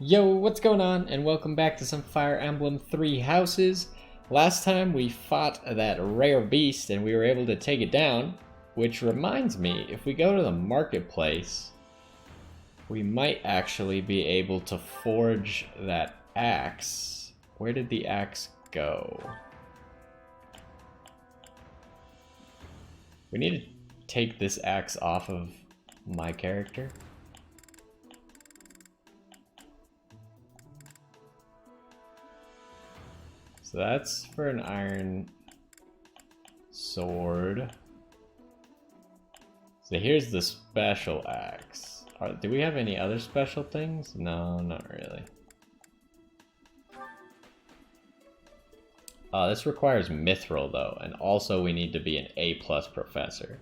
Yo, what's going on? And welcome back to some Fire Emblem 3 houses. Last time we fought that rare beast and we were able to take it down, which reminds me, if we go to the marketplace, we might actually be able to forge that axe. Where did the axe go? We need to take this axe off of my character. So that's for an iron sword. So here's the special axe. Do we have any other special things? No, not really. This requires mithril though, and also we need to be an A+ professor.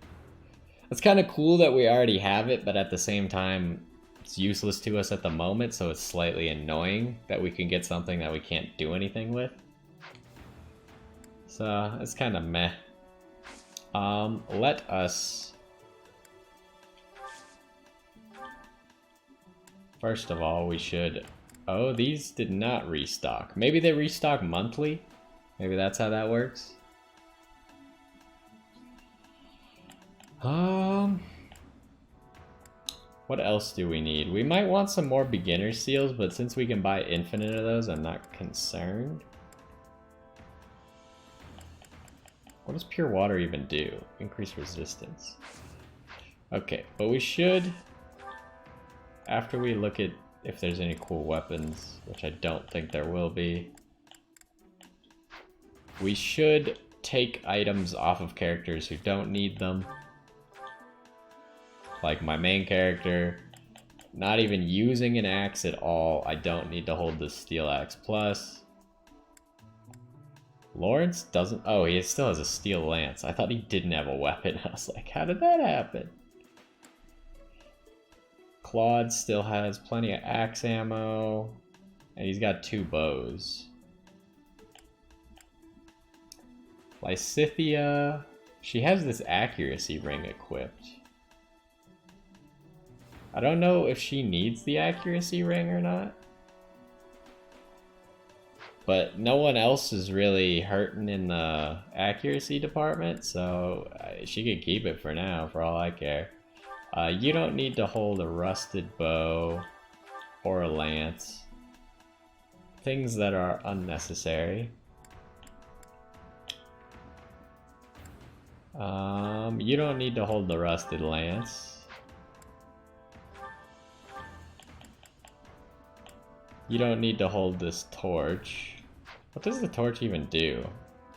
It's kind of cool that we already have it, but at the same time, it's useless to us at the moment, so it's slightly annoying that we can get something that we can't do anything with. So it's kind of meh. Let us first of all, we should. Oh, these did not restock. Maybe they restock monthly. Maybe that's how that works. What else do we need? We might want some more beginner seals, but since we can buy infinite of those, I'm not concerned. What does pure water even do? Increase resistance. Okay, but we should, after we look at if there's any cool weapons, which I don't think there will be, we should take items off of characters who don't need them. Like my main character, not even using an axe at all. I don't need to hold the steel axe plus. Lawrence doesn't. Oh, he still has a steel lance. I thought he didn't have a weapon. I was like, how did that happen? Claude still has plenty of axe ammo, and he's got 2 bows. Lysithia, she has this accuracy ring equipped. I don't know if she needs the accuracy ring or not. But no one else is really hurting in the accuracy department, so she can keep it for now, for all I care. You don't need to hold a rusted bow or a lance. Things that are unnecessary. You don't need to hold the rusted lance. You don't need to hold this torch. What does the torch even do?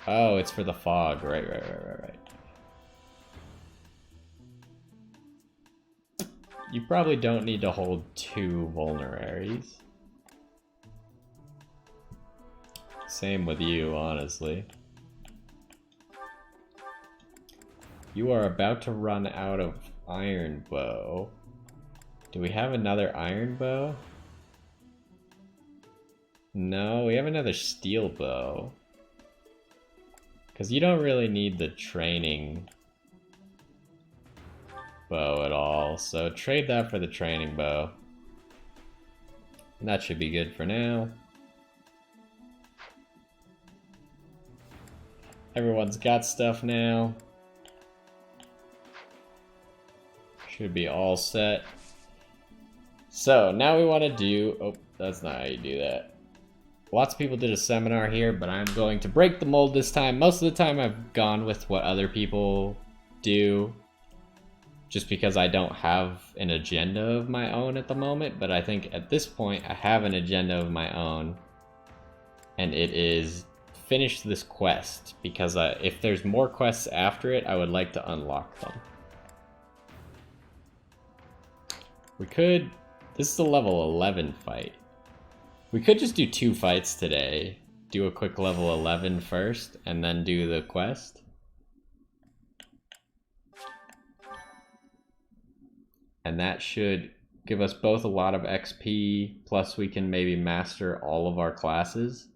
Oh, it's for the fog. Right. You probably don't need to hold 2 vulneraries. Same with you, honestly. You are about to run out of iron bow. Do we have another iron bow? No, we have another steel bow. Because you don't really need the training bow at all, so trade that for the training bow. And that should be good for now. Everyone's got stuff now. Should be all set. So now we want to do, oh, that's not how you do that. Lots of people did a seminar here, but I'm going to break the mold this time. Most of the time I've gone with what other people do, just because I don't have an agenda of my own at the moment. But I think at this point I have an agenda of my own, and it is finish this quest, because if there's more quests after it, I would like to unlock them. We could, this is a level 11 fight. We could just do 2 fights today. Do a quick level 11 first, and then do the quest. And that should give us both a lot of XP, plus we can maybe master all of our classes.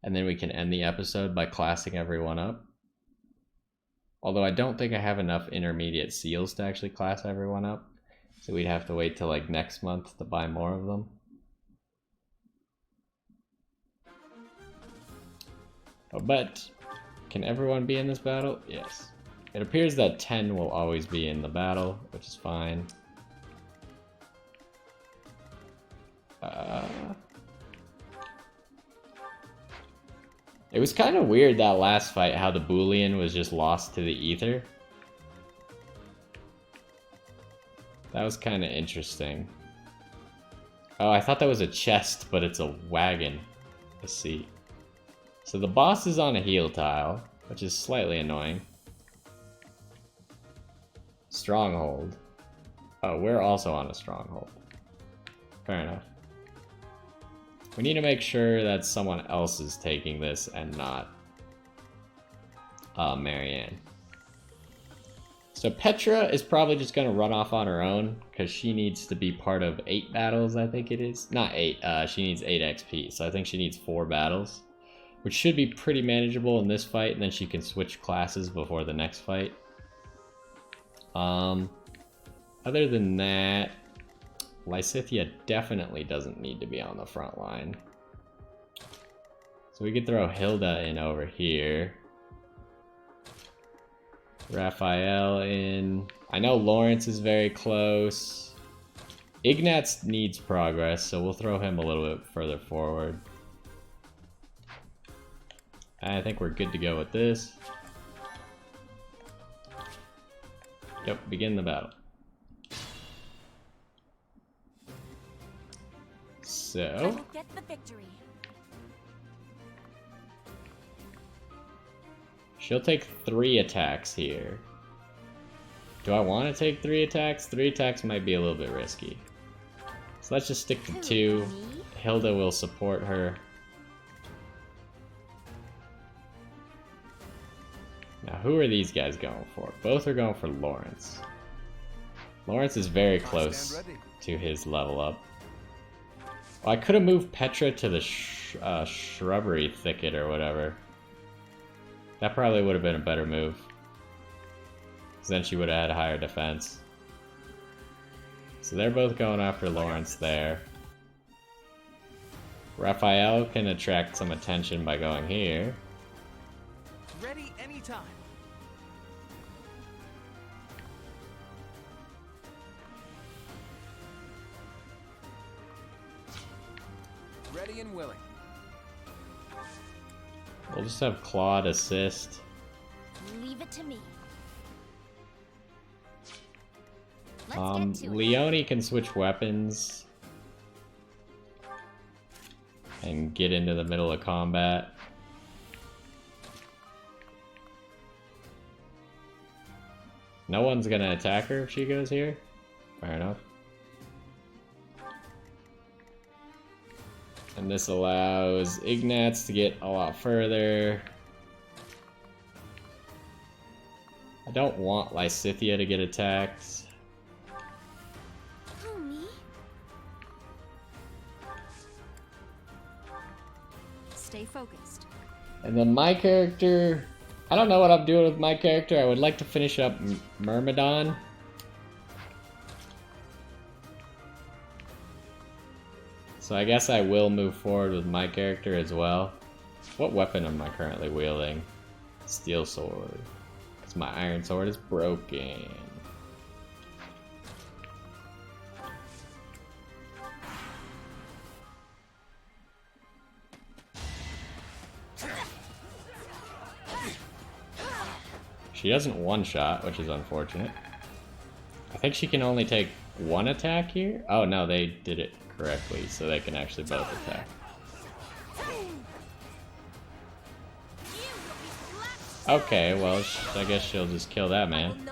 And then we can end the episode by classing everyone up. Although I don't think I have enough intermediate seals to actually class everyone up. So we'd have to wait till like next month to buy more of them. Oh, but can everyone be in this battle? Yes. It appears that 10 will always be in the battle, which is fine. It was kind of weird that last fight, how the Boolean was just lost to the ether. That was kind of interesting. Oh, I thought that was a chest, but it's a wagon. I see. So the boss is on a heal tile, which is slightly annoying. Stronghold. Oh, we're also on a stronghold. Fair enough. We need to make sure that someone else is taking this and not Marianne. So Petra is probably just going to run off on her own because she needs to be part of 8 battles, I think it is. Not 8, she needs 8 XP, so I think she needs 4 battles, which should be pretty manageable in this fight, and then she can switch classes before the next fight. Other than that, Lysithea definitely doesn't need to be on the front line. So we could throw Hilda in over here. Raphael in. I know Lawrence is very close. Ignatz needs progress, so we'll throw him a little bit further forward. I think we're good to go with this. Yep, begin the battle. So get the victory. She'll take 3 attacks here. Do I want to take 3 attacks? 3 attacks might be a little bit risky. So let's just stick to 2. Hilda will support her. Now, who are these guys going for? Both are going for Lawrence. Lawrence is very close to his level up. Well, I could have moved Petra to the shrubbery thicket or whatever. That probably would have been a better move. Because then she would have had higher defense. So they're both going after Lawrence there. Raphael can attract some attention by going here. Ready anytime. Ready and willing. We'll just have Claude assist. Leave it to me. Let's get to Leone can switch weapons and get into the middle of combat. No one's gonna attack her if she goes here. Fair enough. And this allows Ignatz to get a lot further. I don't want Lysithea to get attacked. Who, me? Stay focused. And then my character, I don't know what I'm doing with my character. I would like to finish up Myrmidon. So I guess I will move forward with my character as well. What weapon am I currently wielding? Steel sword. Because my iron sword is broken. She doesn't one-shot, which is unfortunate. I think she can only take 1 attack here? Oh no, they did it correctly, so they can actually both attack. Okay, well, I guess she'll just kill that man.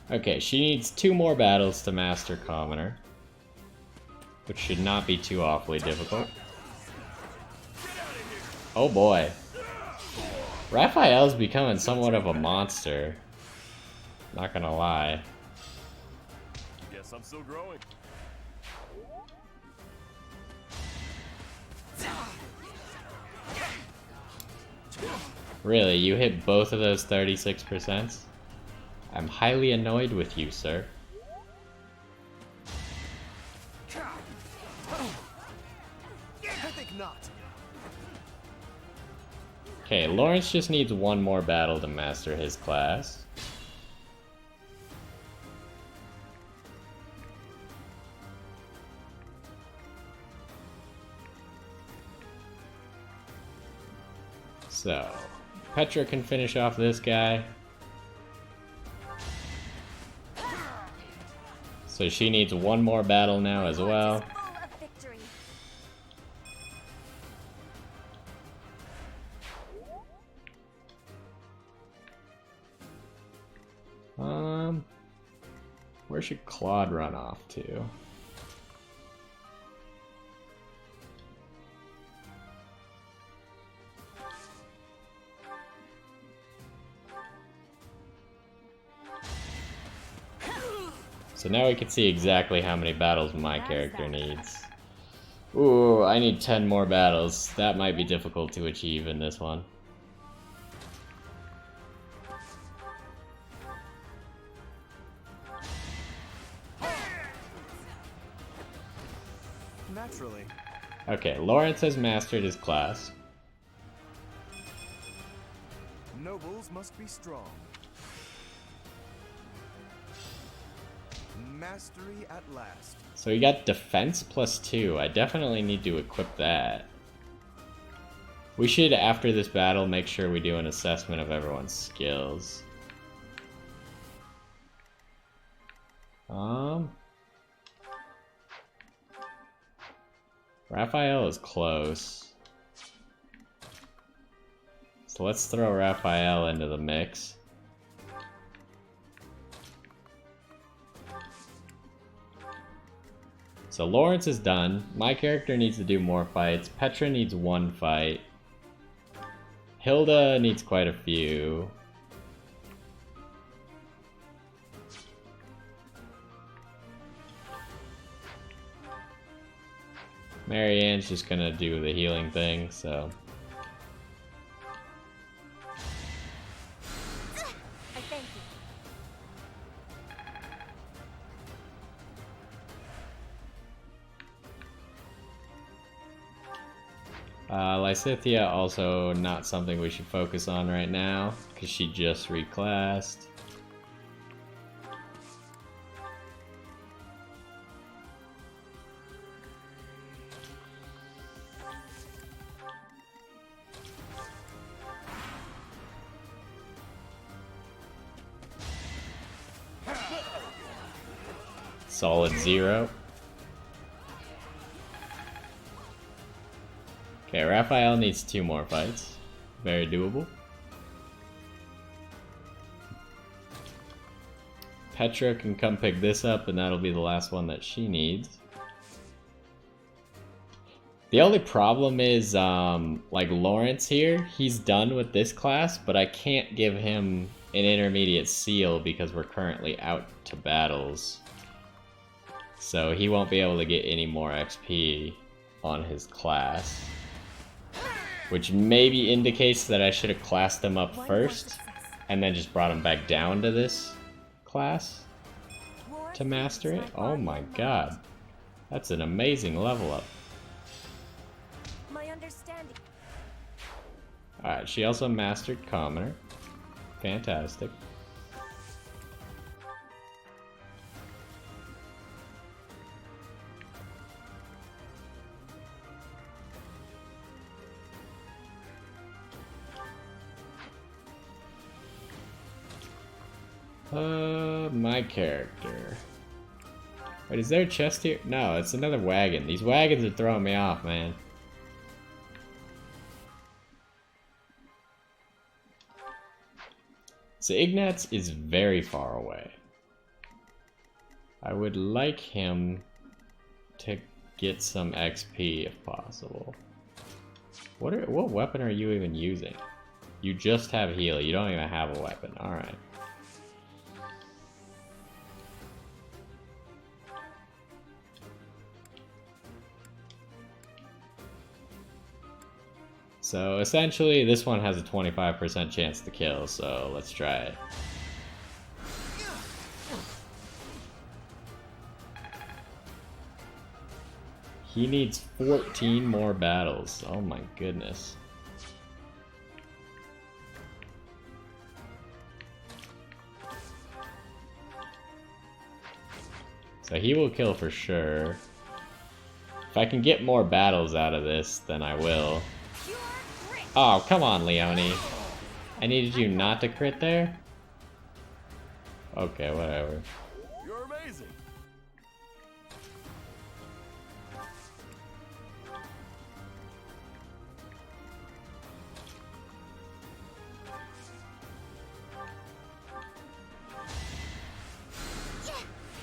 Okay, she needs 2 more battles to master Commoner, which should not be too awfully difficult. Oh boy. Raphael's becoming somewhat of a monster. Not gonna lie. Guess I'm still growing. Really, you hit both of those 36%? I'm highly annoyed with you, sir. I think not. Okay, Lawrence just needs one more battle to master his class. So, Petra can finish off this guy. So she needs one more battle now as well. Full of victory. Where should Claude run off to? So now we can see exactly how many battles my character needs. Ooh, I need 10 more battles. That might be difficult to achieve in this one. Naturally. Okay, Lawrence has mastered his class. Nobles must be strong. Mastery at last. So he got defense +2. I definitely need to equip that. We should, after this battle, make sure we do an assessment of everyone's skills. Raphael is close. So let's throw Raphael into the mix. So Lawrence is done. My character needs to do more fights. Petra needs one fight. Hilda needs quite a few. Marianne's just gonna do the healing thing, so. I thank you. Lysithea also not something we should focus on right now, because she just reclassed. Solid 0. Okay, Raphael needs 2 more fights. Very doable. Petra can come pick this up, and that'll be the last one that she needs. The only problem is, like Lawrence here, he's done with this class, but I can't give him an intermediate seal because we're currently out to battles. So he won't be able to get any more XP on his class. Which maybe indicates that I should have classed him up first, and then just brought him back down to this class to master it. Oh my god. That's an amazing level up. My understanding. Alright, she also mastered Commoner. Fantastic. My character. Wait, is there a chest here? No, it's another wagon. These wagons are throwing me off, man. So Ignatz is very far away. I would like him to get some XP if possible. What weapon are you even using? You just have heal. You don't even have a weapon. Alright. So essentially, this one has a 25% chance to kill, so let's try it. He needs 14 more battles. Oh my goodness. So he will kill for sure. If I can get more battles out of this, then I will. Oh, come on, Leone. I needed you not to crit there? Okay, whatever. You're amazing.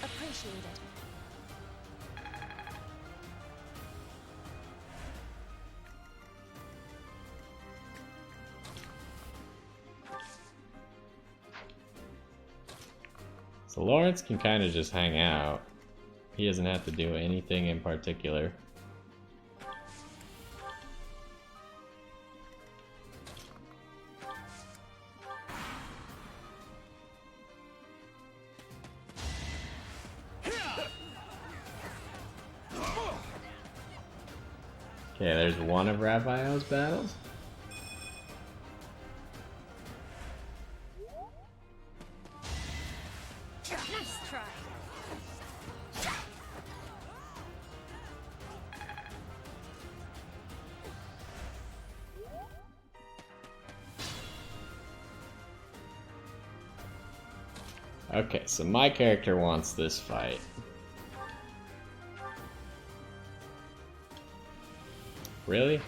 Appreciate it. So Lawrence can kind of just hang out. He doesn't have to do anything in particular. Okay, there's one of Raphael's battles. Nice try. Okay, so my character wants this fight. Really?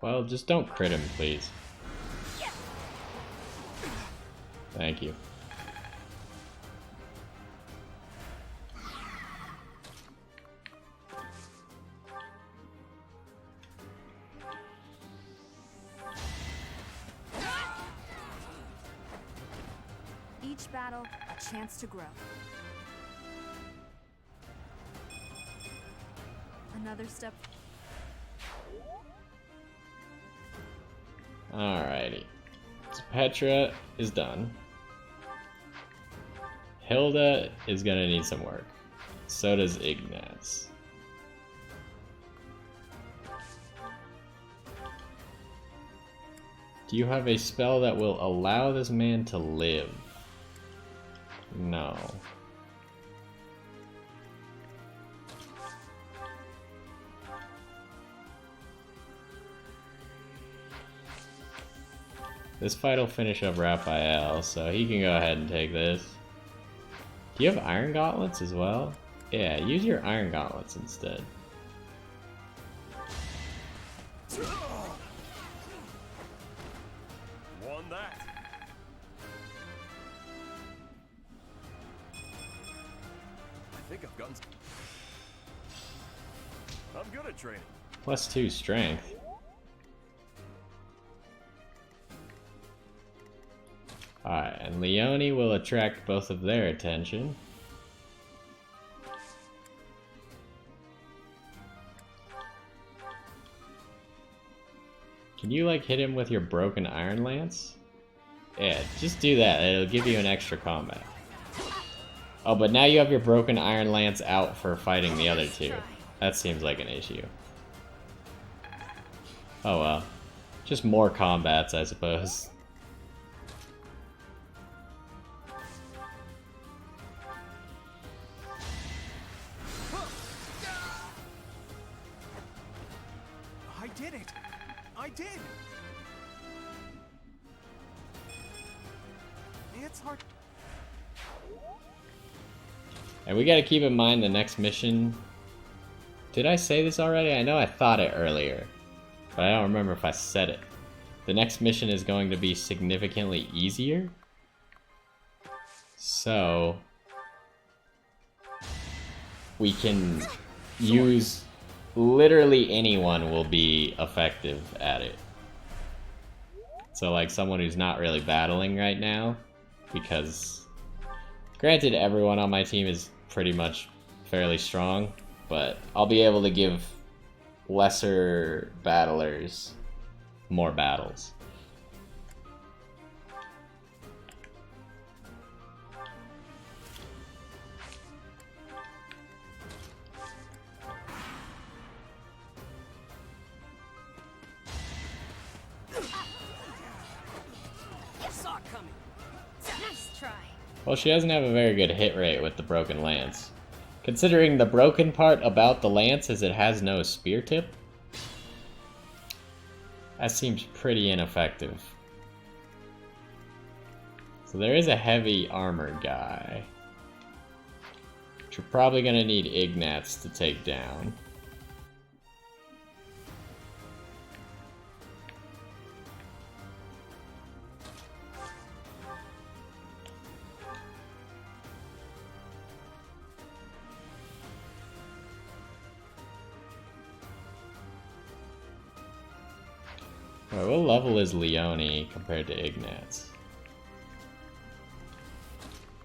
Well, just don't crit him, please. Thank you. Each battle, a chance to grow. Another step. Alrighty. So Petra is done. Hilda is gonna need some work. So does Ignaz. Do you have a spell that will allow this man to live? No. This fight will finish up Raphael, so he can go ahead and take this. Do you have Iron Gauntlets as well? Yeah, use your Iron Gauntlets instead. Won that. I think I've gotten. I'm good at training. +2 strength. Alright, and Leone will attract both of their attention. Can you, like, hit him with your broken Iron Lance? Yeah, just do that. It'll give you an extra combat. Oh, but now you have your broken Iron Lance out for fighting the other two. That seems like an issue. Oh well. Just more combats, I suppose. I did it! I did! It's hard. And we gotta keep in mind the next mission. Did I say this already? I know I thought it earlier, but I don't remember if I said it. The next mission is going to be significantly easier. So we can use literally anyone will be effective at it. So like someone who's not really battling right now, because granted everyone on my team is pretty much fairly strong, but I'll be able to give lesser battlers more battles. Saw it coming. Nice try. Well, she doesn't have a very good hit rate with the broken lance. Considering the broken part about the lance is it has no spear tip, that seems pretty ineffective. So there is a heavy armored guy, which we're probably going to need Ignats to take down. Alright, what level is Leone compared to Ignatz?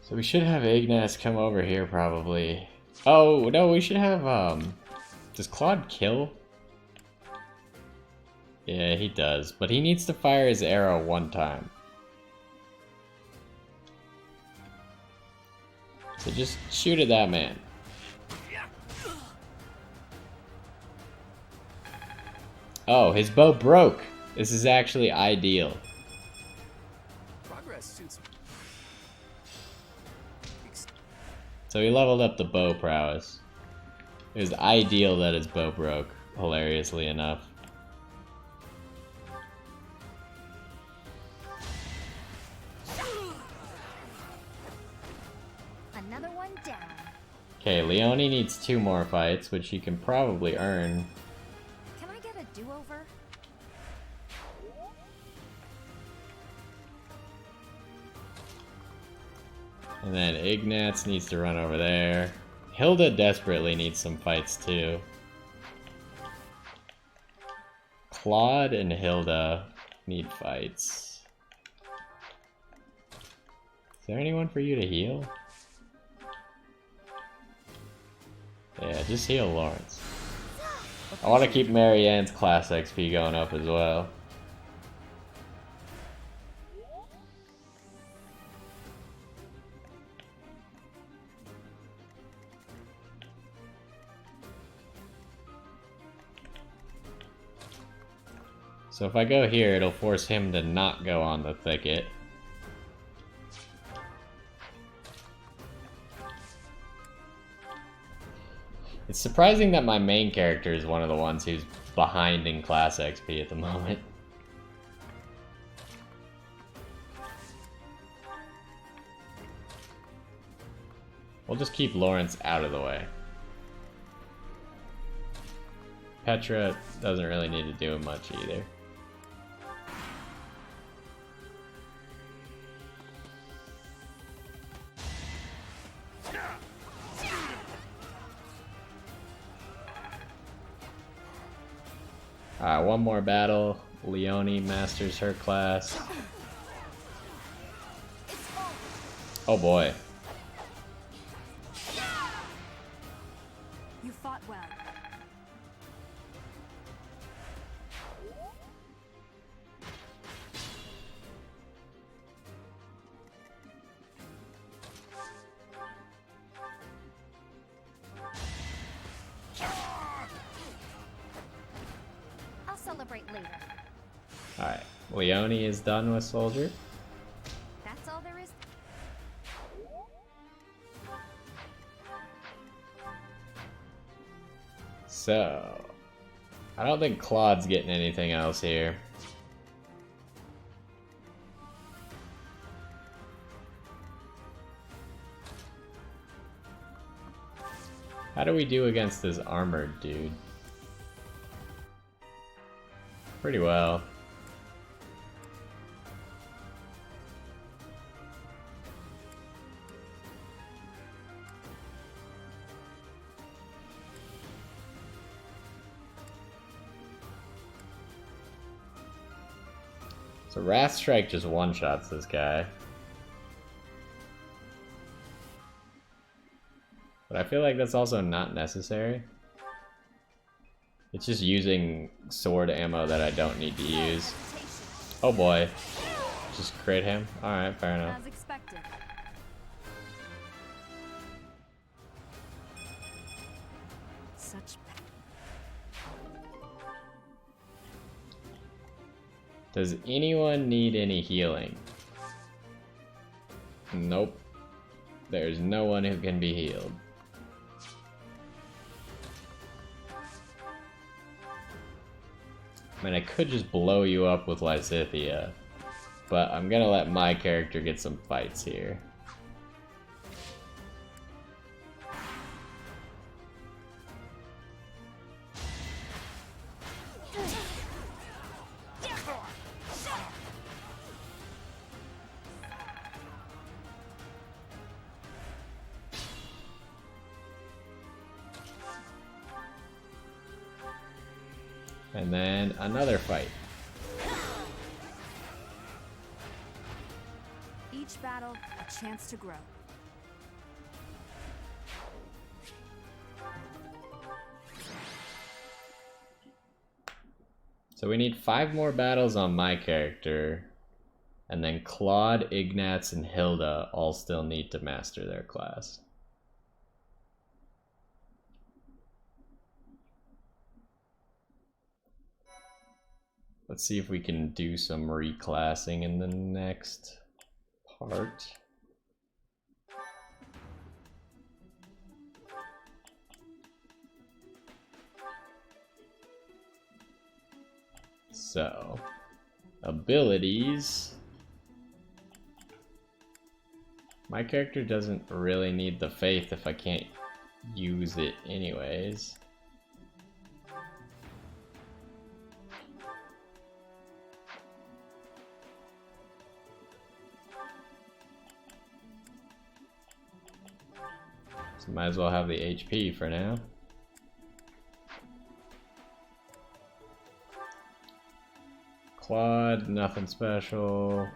So we should have Ignatz come over here probably. Oh, no, we should have, does Claude kill? Yeah, he does, but he needs to fire his arrow one time. So just shoot at that man. Oh, his bow broke! This is actually ideal. Progress since. So he leveled up the bow prowess. It was ideal that his bow broke, hilariously enough. Another one down. Okay, Leone needs 2 more fights, which he can probably earn. Can I get a do-over? And then Ignatz needs to run over there. Hilda desperately needs some fights too. Claude and Hilda need fights. Is there anyone for you to heal? Yeah, just heal Lawrence. I want to keep Marianne's class XP going up as well. So if I go here, it'll force him to not go on the thicket. It's surprising that my main character is one of the ones who's behind in class XP at the moment. We'll just keep Lawrence out of the way. Petra doesn't really need to do much either. Alright, one more battle. Leone masters her class. Oh boy. You fought well. I'll celebrate later. Alright, Leone is done with Soldier. That's all there is. So, I don't think Claude's getting anything else here. How do we do against this armored dude? Pretty well. So Wrath Strike just one-shots this guy. But I feel like that's also not necessary. It's just using sword ammo that I don't need to use. Oh boy. Just crit him? Alright, fair enough. As expected. Such Does anyone need any healing? Nope. There's no one who can be healed. I mean, I could just blow you up with Lysithia, but I'm gonna let my character get some fights here. And then another fight. Each battle, a chance to grow. So we need 5 more battles on my character, and then Claude, Ignatz, and Hilda all still need to master their class. Let's see if we can do some reclassing in the next part. So, abilities. My character doesn't really need the faith if I can't use it anyways. So might as well have the HP for now. Claude, nothing special.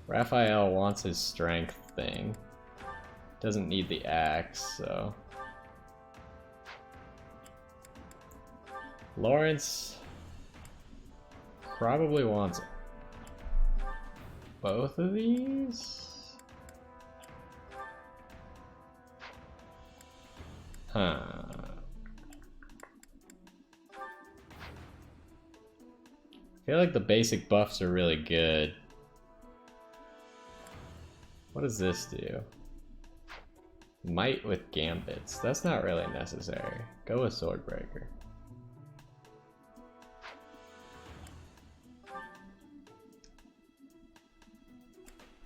Raphael wants his strength thing. Doesn't need the axe, so. Lawrence probably wants both of these? Huh. I feel like the basic buffs are really good. What does this do? Might with gambits. That's not really necessary. Go with Swordbreaker.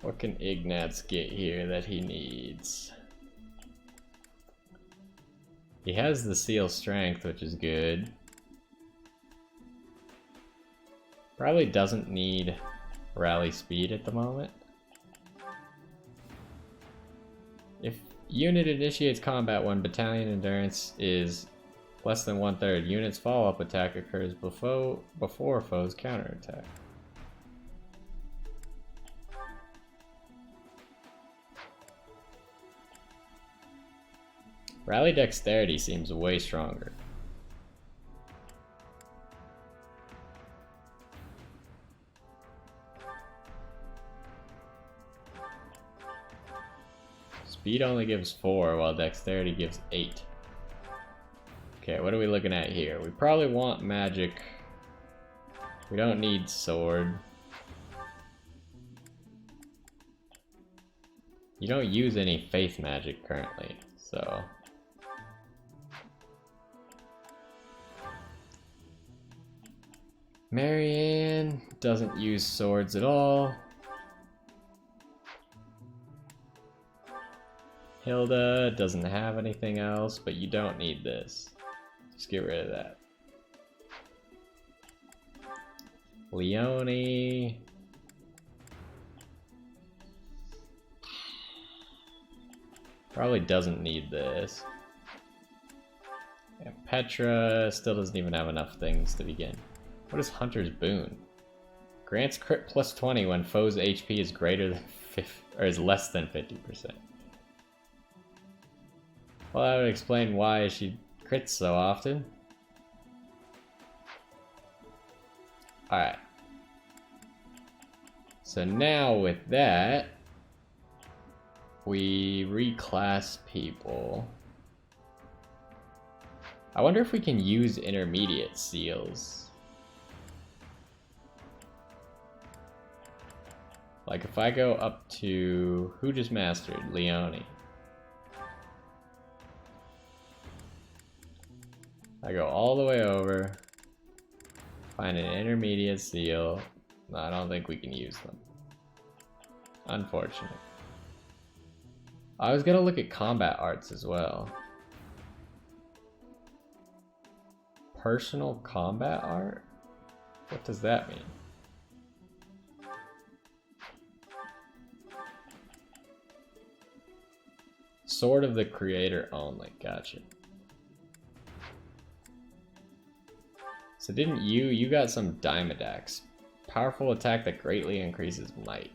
What can Ignatz get here that he needs? He has the Seal Strength, which is good. Probably doesn't need Rally Speed at the moment. If unit initiates combat when battalion endurance is less than 1/3, unit's follow-up attack occurs before foe's counterattack. Rally Dexterity seems way stronger. Speed only gives 4, while Dexterity gives 8. Okay, what are we looking at here? We probably want magic. We don't need sword. You don't use any faith magic currently, so. Marianne doesn't use swords at all. Hilda doesn't have anything else, but you don't need this. Just get rid of that. Leonie. Probably doesn't need this. And Petra still doesn't even have enough things to begin. What is Hunter's Boon? Grants crit plus 20 when foe's HP is greater than 50, or is less than 50%. Well, that would explain why she crits so often. Alright. So now with that, we reclass people. I wonder if we can use intermediate seals. Like if I go up to, who just mastered? Leone. I go all the way over, find an intermediate seal. No, I don't think we can use them. Unfortunate. I was gonna look at combat arts as well. Personal combat art? What does that mean? Sword of the Creator only, gotcha. So didn't you got some Diamond Axe. Powerful attack that greatly increases might.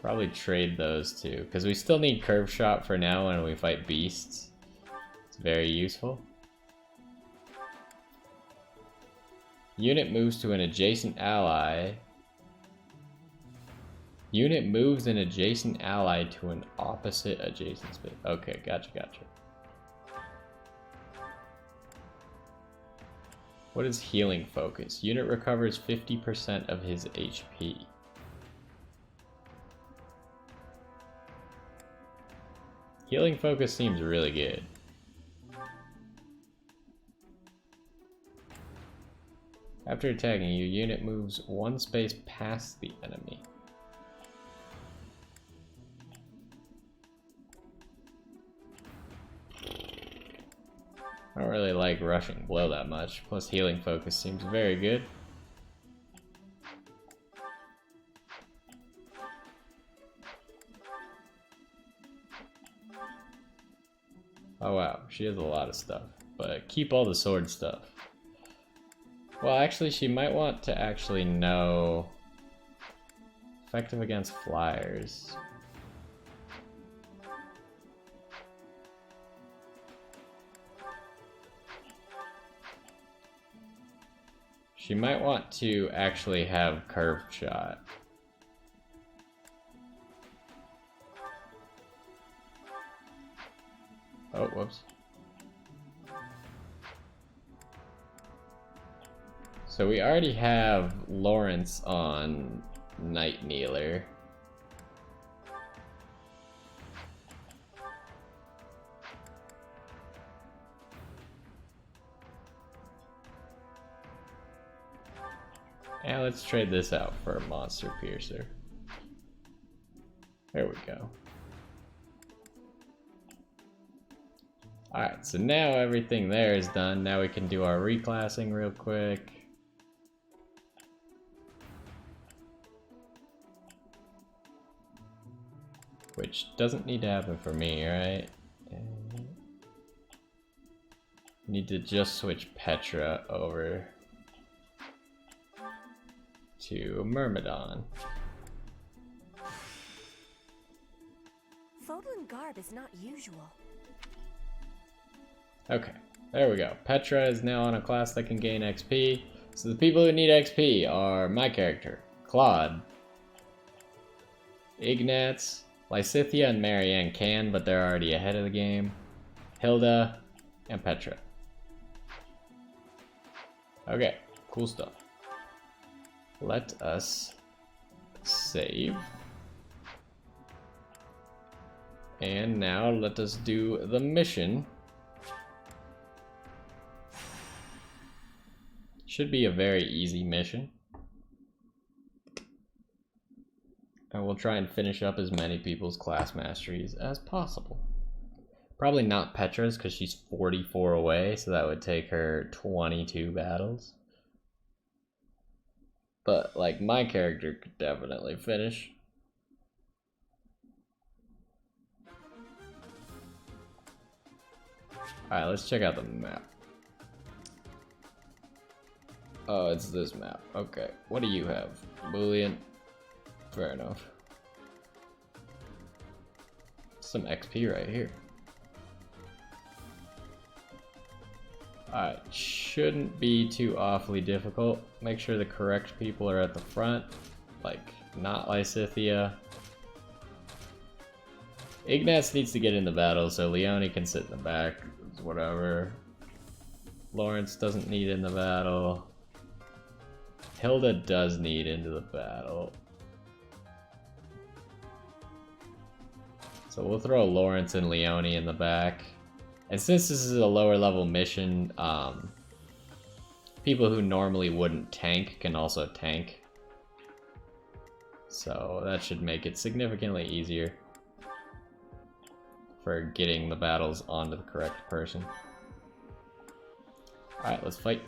Probably trade those two, because we still need curve shot for now when we fight beasts. It's very useful. Unit moves to an adjacent ally. Unit moves an adjacent ally to an opposite adjacent space. Okay, gotcha. What is healing focus? Unit recovers 50% of his HP. Healing focus seems really good. After attacking you, unit moves one space past the enemy. I don't really like rushing blow that much, plus healing focus seems very good. Oh wow, she has a lot of stuff, but keep all the sword stuff. Well, actually, she might want to actually know effective against flyers. She might want to actually have curved shot. Oh, whoops. So we already have Lawrence on Night Kneeler. And let's trade this out for a Monster Piercer. There we go. Alright, so now everything there is done. Now we can do our reclassing real quick. Which doesn't need to happen for me, right? Need to just switch Petra over to Myrmidon. Fodlan garb is not usual. Okay, there we go. Petra is now on a class that can gain XP. So the people who need XP are my character, Claude, Ignatz, Lysithia and Marianne can, but they're already ahead of the game, Hilda, and Petra. Okay, cool stuff. Let us save. And now let us do the mission. Should be a very easy mission. And we'll try and finish up as many people's class masteries as possible. Probably not Petra's because she's 44 away, so that would take her 22 battles. But like my character could definitely finish. Alright, let's check out the map. Oh, it's this map. Okay, what do you have? Boolean. Fair enough. Some XP right here. Alright, shouldn't be too awfully difficult. Make sure the correct people are at the front. Like, not Lysithia. Ignatz needs to get in the battle, so Leone can sit in the back. whatever. Lawrence doesn't need in the battle. Hilda does need into the battle. So we'll throw Lawrence and Leone in the back. And since this is a lower level mission, people who normally wouldn't tank can also tank. So that should make it significantly easier for getting the battles onto the correct person. Alright, let's fight.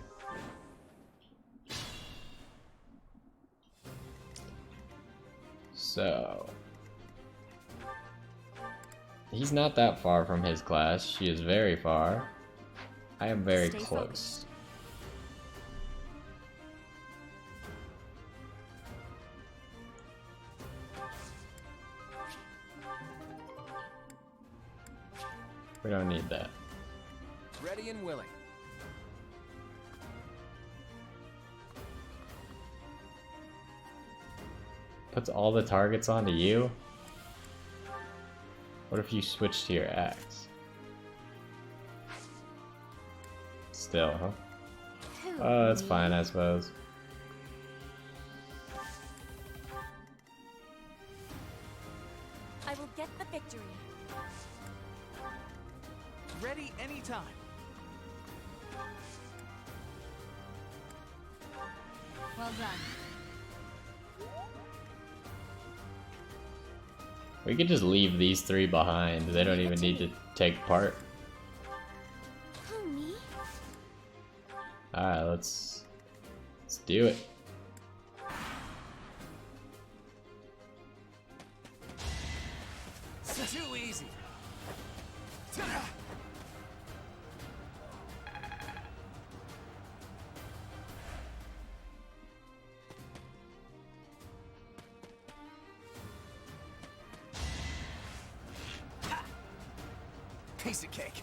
So he's not that far from his class. She is very far. I am very Stay close. focused. We don't need that. Ready and willing. Puts all the targets onto you? What if you switch to your axe? Still, huh? Oh, that's fine, I suppose. I will get the victory. Ready anytime. Well done. We could just leave these three behind. They don't even need to take part. Who, me? Alright, let's do it. Too easy. Piece of cake.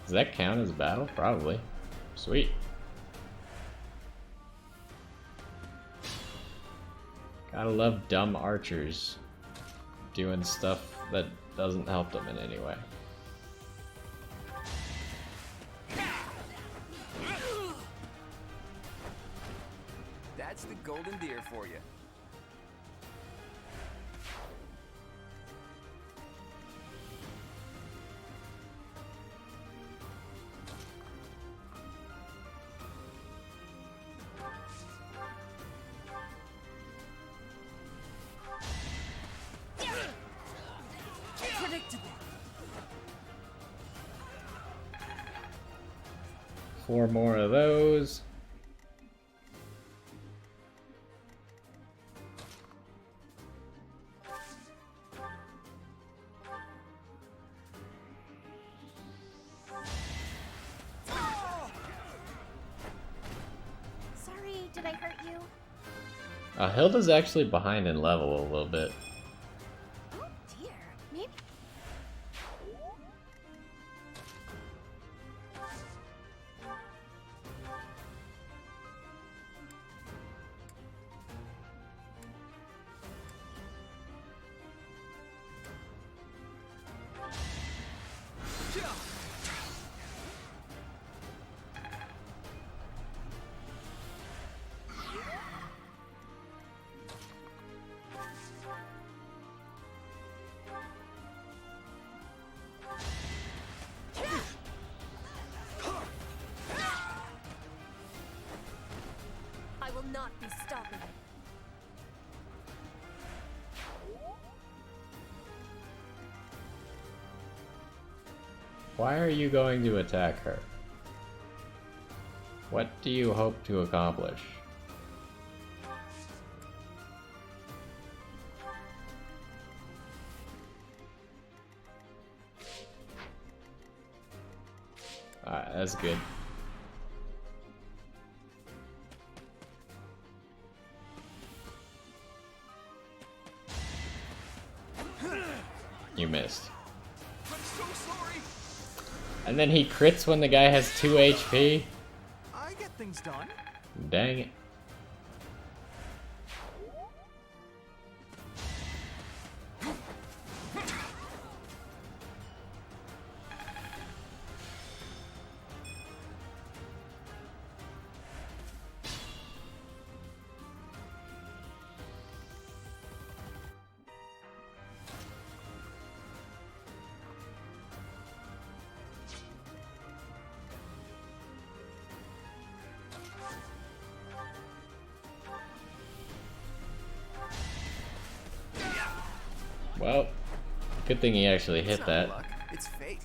Does that count as a battle? Probably. Sweet. Gotta love dumb archers doing stuff that doesn't help them in any way. That's the golden deer for you. Predictable. 4 more of those. Sorry, did I hurt you? Hilda's actually behind in level a little bit. Oh dear, maybe. I will not be stopping. Why are you going to attack her? What do you hope to accomplish? Alright, that's good. You missed. I'm so sorry. And then he crits when the guy has 2 HP? I get things done. Dang it. Well, good thing he actually It's hit not that. luck, it's fate.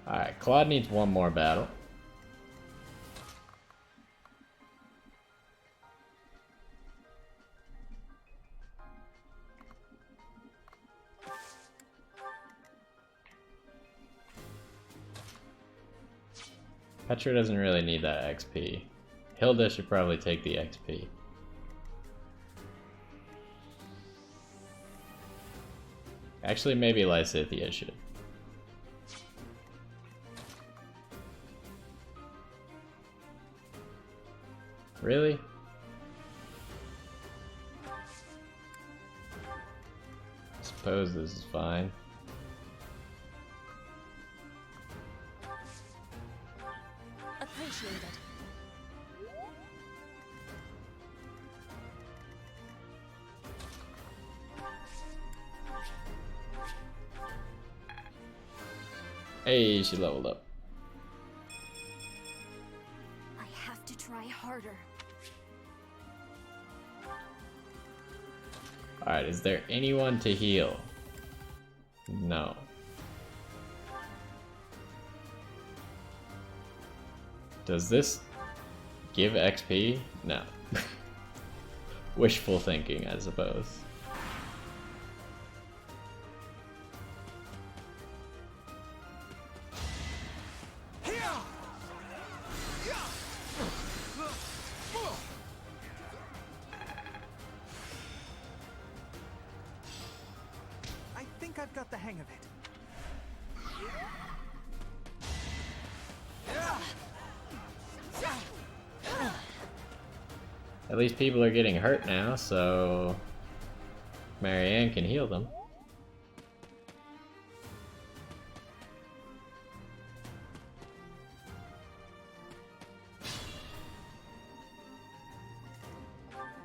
Alright, Claude needs one more battle. Petra doesn't really need that XP. Hilda should probably take the XP. Actually, maybe Lysithea should. Really? Suppose this is fine. Appreciated. Hey, she leveled up. I have to try harder. Alright, is there anyone to heal? No. Does this give XP? No. Wishful thinking, I suppose. I think I've got the hang of it. At least people are getting hurt now, so Marianne can heal them.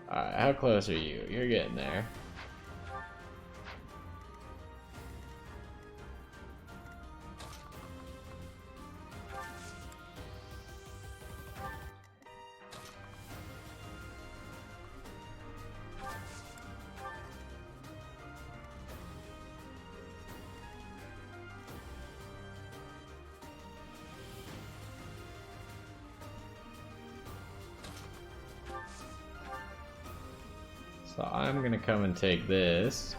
Alright, how close are you? You're getting there. So I'm gonna come and take this.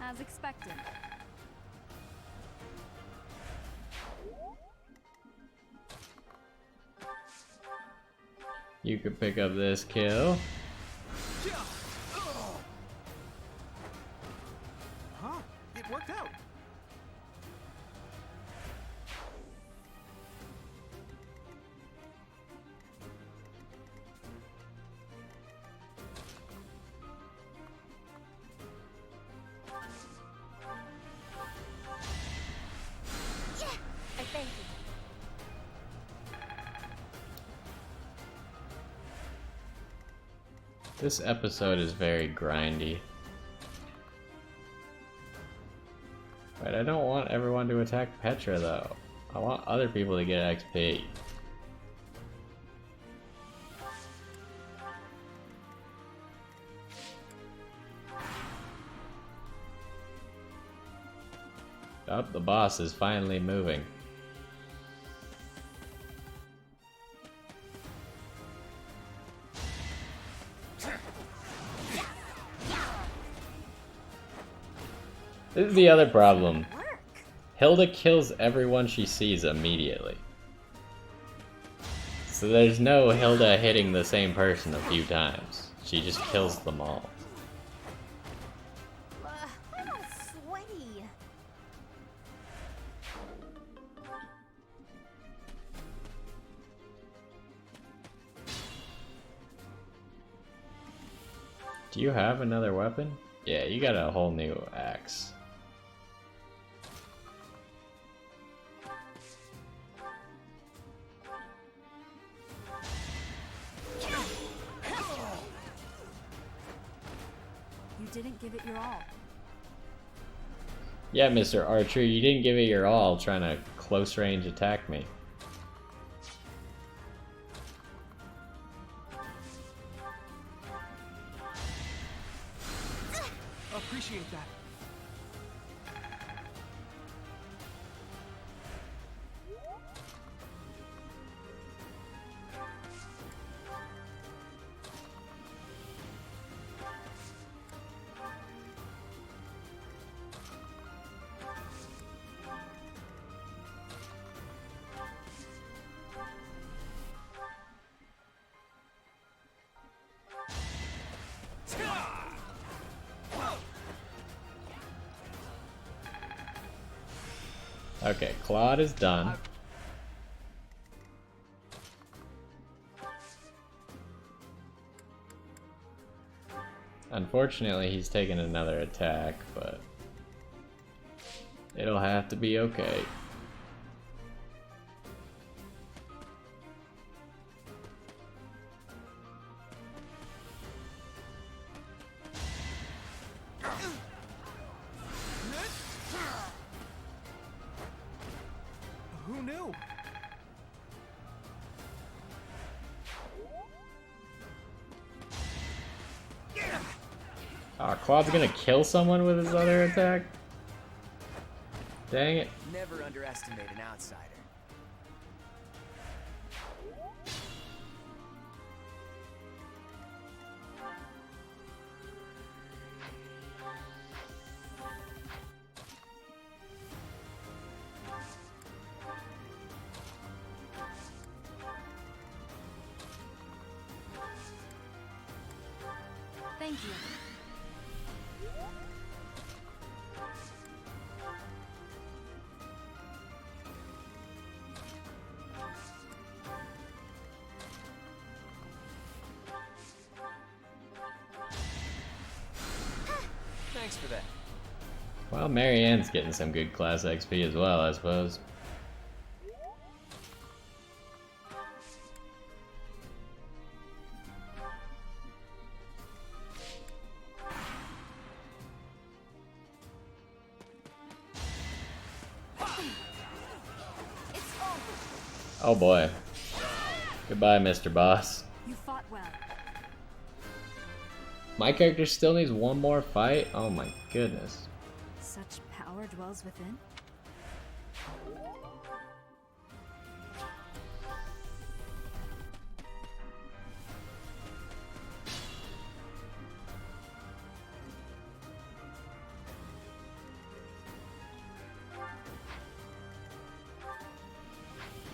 As expected. You could pick up this kill. Huh? It worked out. I thank you. This episode is very grindy. But I don't want everyone to attack Petra though. I want other people to get XP. Oh, the boss is finally moving. This is the other problem. Work. Hilda kills everyone she sees immediately. So there's no Hilda hitting the same person a few times. She just kills them all. I'm all sweaty. Do you have another weapon? Yeah, you got a whole new axe. You didn't give it your all. Yeah, Mr. Archer, you didn't give it your all trying to close range attack me. appreciate that. Okay, Claude is done. Unfortunately, he's taken another attack, but it'll have to be okay. Who knew? Oh, Claude's gonna kill someone with his other attack? Dang it. Never underestimate an outsider. Thank you. Thanks for that. Well, Marianne's getting some good class XP as well, I suppose. It's over. Oh boy. Goodbye, Mr. Boss. You fought well. My character still needs one more fight? Oh my goodness. Such power dwells within.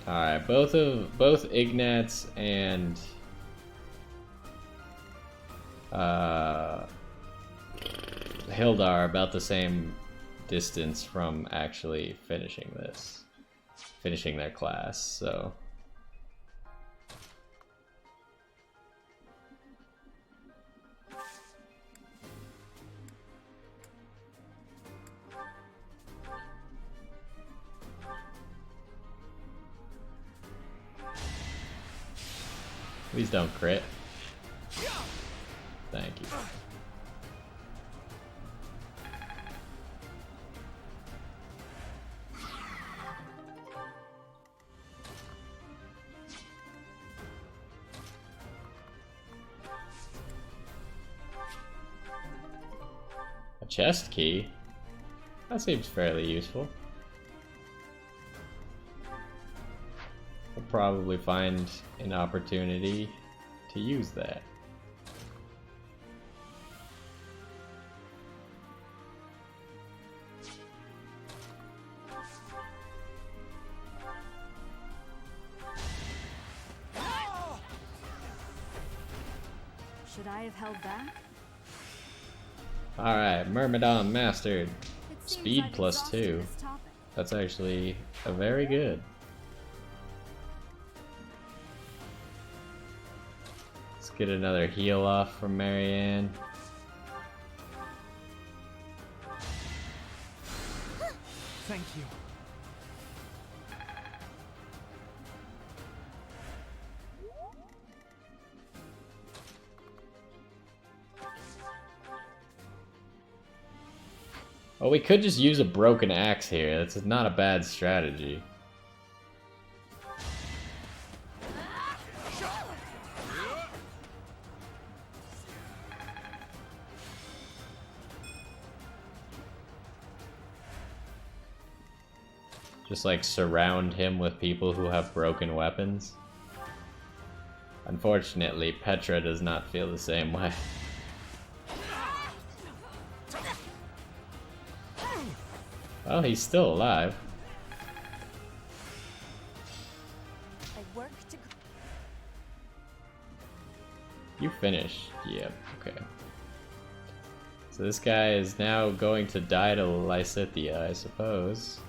Alright, both Ignatz and Hilda are about the same distance from actually finishing their class, so please don't crit. Thank you. A chest key? That seems fairly useful. I'll probably find an opportunity to use that. Should I have held back? Alright, Myrmidon mastered. It seems Speed I've plus exhausted 2. this topic. That's actually a very good. Let's get another heal off from Marianne. Thank you. Well, we could just use a broken axe here. That's not a bad strategy. Just like surround him with people who have broken weapons. Unfortunately, Petra does not feel the same way. Well, he's still alive. I work to. You finished. Yep, okay. So this guy is now going to die to Lysithea, I suppose.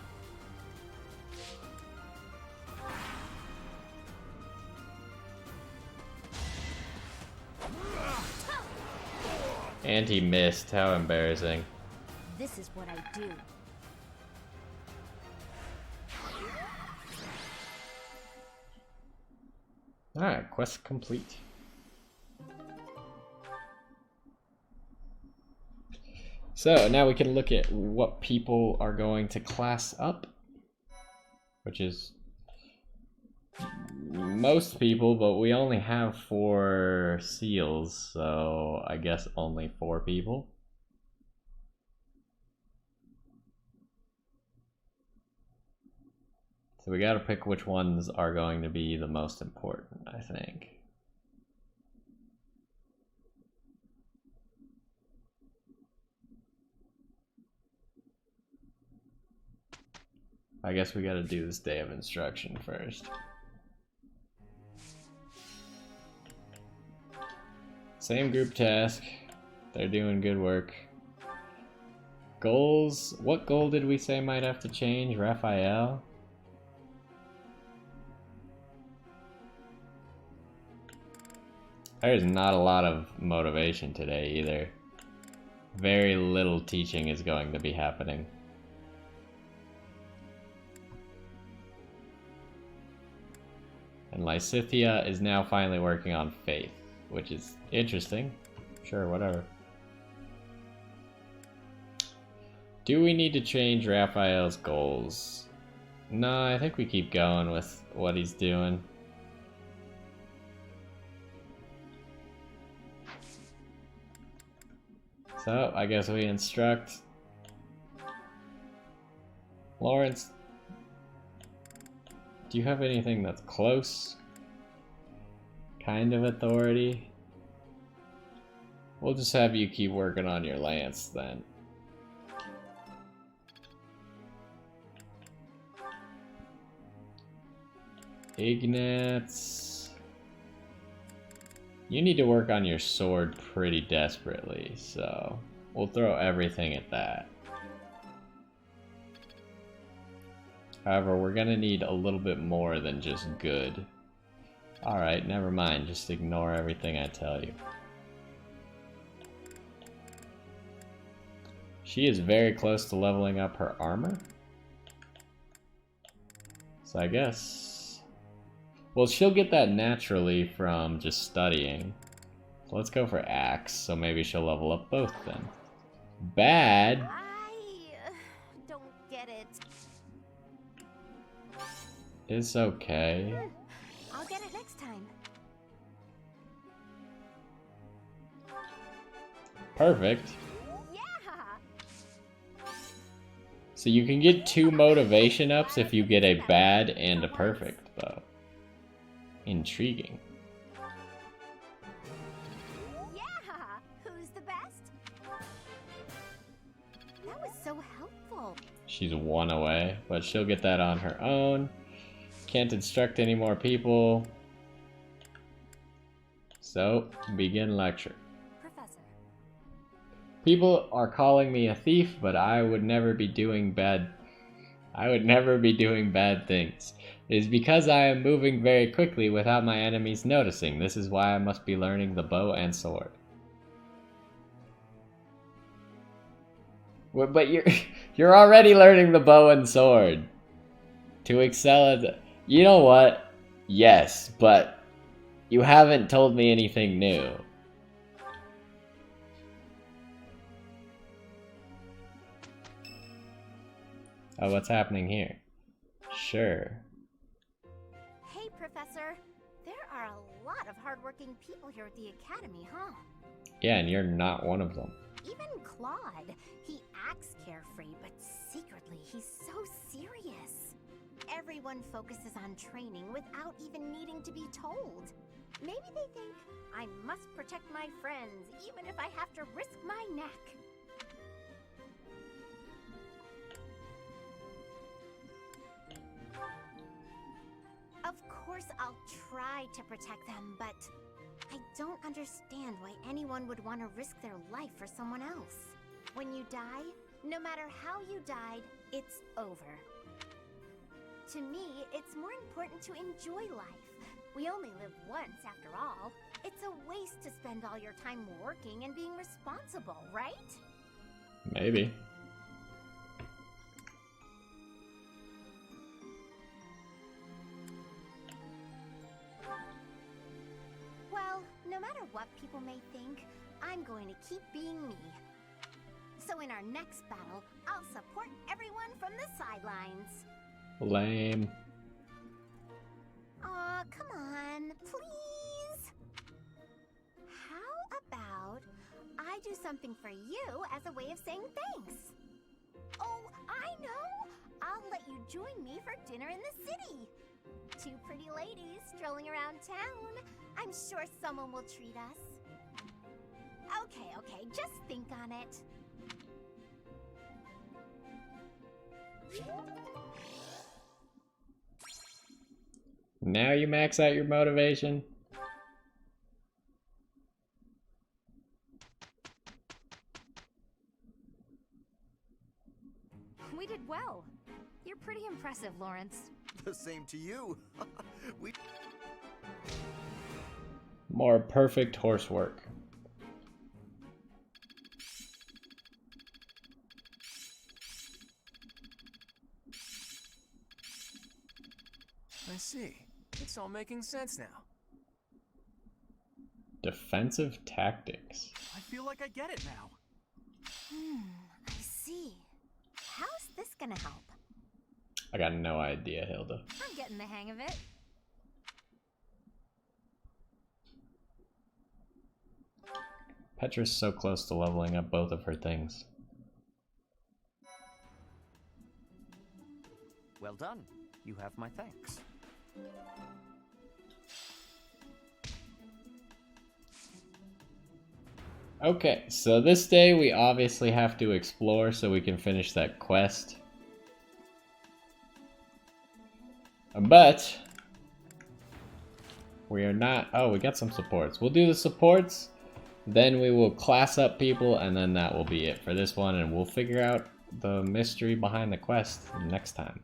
And he missed. How embarrassing. This is what I do. Alright, quest complete. So now we can look at what people are going to class up, which is most people, but we only have 4 seals, so I guess only 4 people. So we gotta pick which ones are going to be the most important, I think. I guess we gotta do this day of instruction first. Same group task. They're doing good work. Goals. What goal did we say might have to change? Raphael? There's not a lot of motivation today either. Very little teaching is going to be happening. And Lysithea is now finally working on faith, which is interesting. Sure, whatever. Do we need to change Raphael's goals? No, I think we keep going with what he's doing. So, I guess we instruct Lawrence. Do you have anything that's close? Kind of authority? We'll just have you keep working on your lance then. Ignatz. You need to work on your sword pretty desperately, so we'll throw everything at that. However, we're gonna need a little bit more than just good. Alright, never mind, just ignore everything I tell you. She is very close to leveling up her armor. So I guess... Well, she'll get that naturally from just studying. So let's go for axe, so maybe she'll level up both then. Bad! I don't get it. It's okay. I'll get it next time. Perfect. Yeah! So you can get 2 motivation ups if you get a bad and a perfect, though. Intriguing. Yeah! Who's the best? That was so helpful. She's 1 away, but she'll get that on her own. Can't instruct any more people. So, begin lecture. Professor. People are calling me a thief, but I would never be doing bad things. It is because I am moving very quickly without my enemies noticing. This is why I must be learning the bow and sword. But you're already learning the bow and sword. To excel at you know what? Yes, but you haven't told me anything new. Oh, what's happening here? Sure. Hey, Professor. There are a lot of hardworking people here at the Academy, huh? Yeah, and you're not one of them. Even Claude. He acts carefree, but secretly he's so serious. everyone focuses on training without even needing to be told. Maybe they think, I must protect my friends, even if I have to risk my neck. Of course I'll try to protect them, but I don't understand why anyone would want to risk their life for someone else. When you die, no matter how you died, it's over. To me, it's more important to enjoy life. We only live once, after all. It's a waste to spend all your time working and being responsible, right? Maybe. Well, no matter what people may think, I'm going to keep being me. So in our next battle, I'll support everyone from the sidelines. Lame. Aw, come on, please. How about I do something for you as a way of saying thanks? Oh, I know! I'll let you join me for dinner in the city. Two pretty ladies strolling around town. I'm sure someone will treat us. Okay, just think on it. Now you max out your motivation. We did well. You're pretty impressive, Lawrence. The same to you. We More perfect horse work. I see. It's all making sense now. Defensive tactics. I feel like I get it now. I see. How's this gonna help? I got no idea, Hilda. I'm getting the hang of it. Petra's so close to leveling up both of her things. Well done. You have my thanks. Okay, so this day we obviously have to explore so we can finish that quest. But we are not... Oh, we got some supports. We'll do the supports, then we will class up people, and then that will be it for this one, and we'll figure out the mystery behind the quest next time.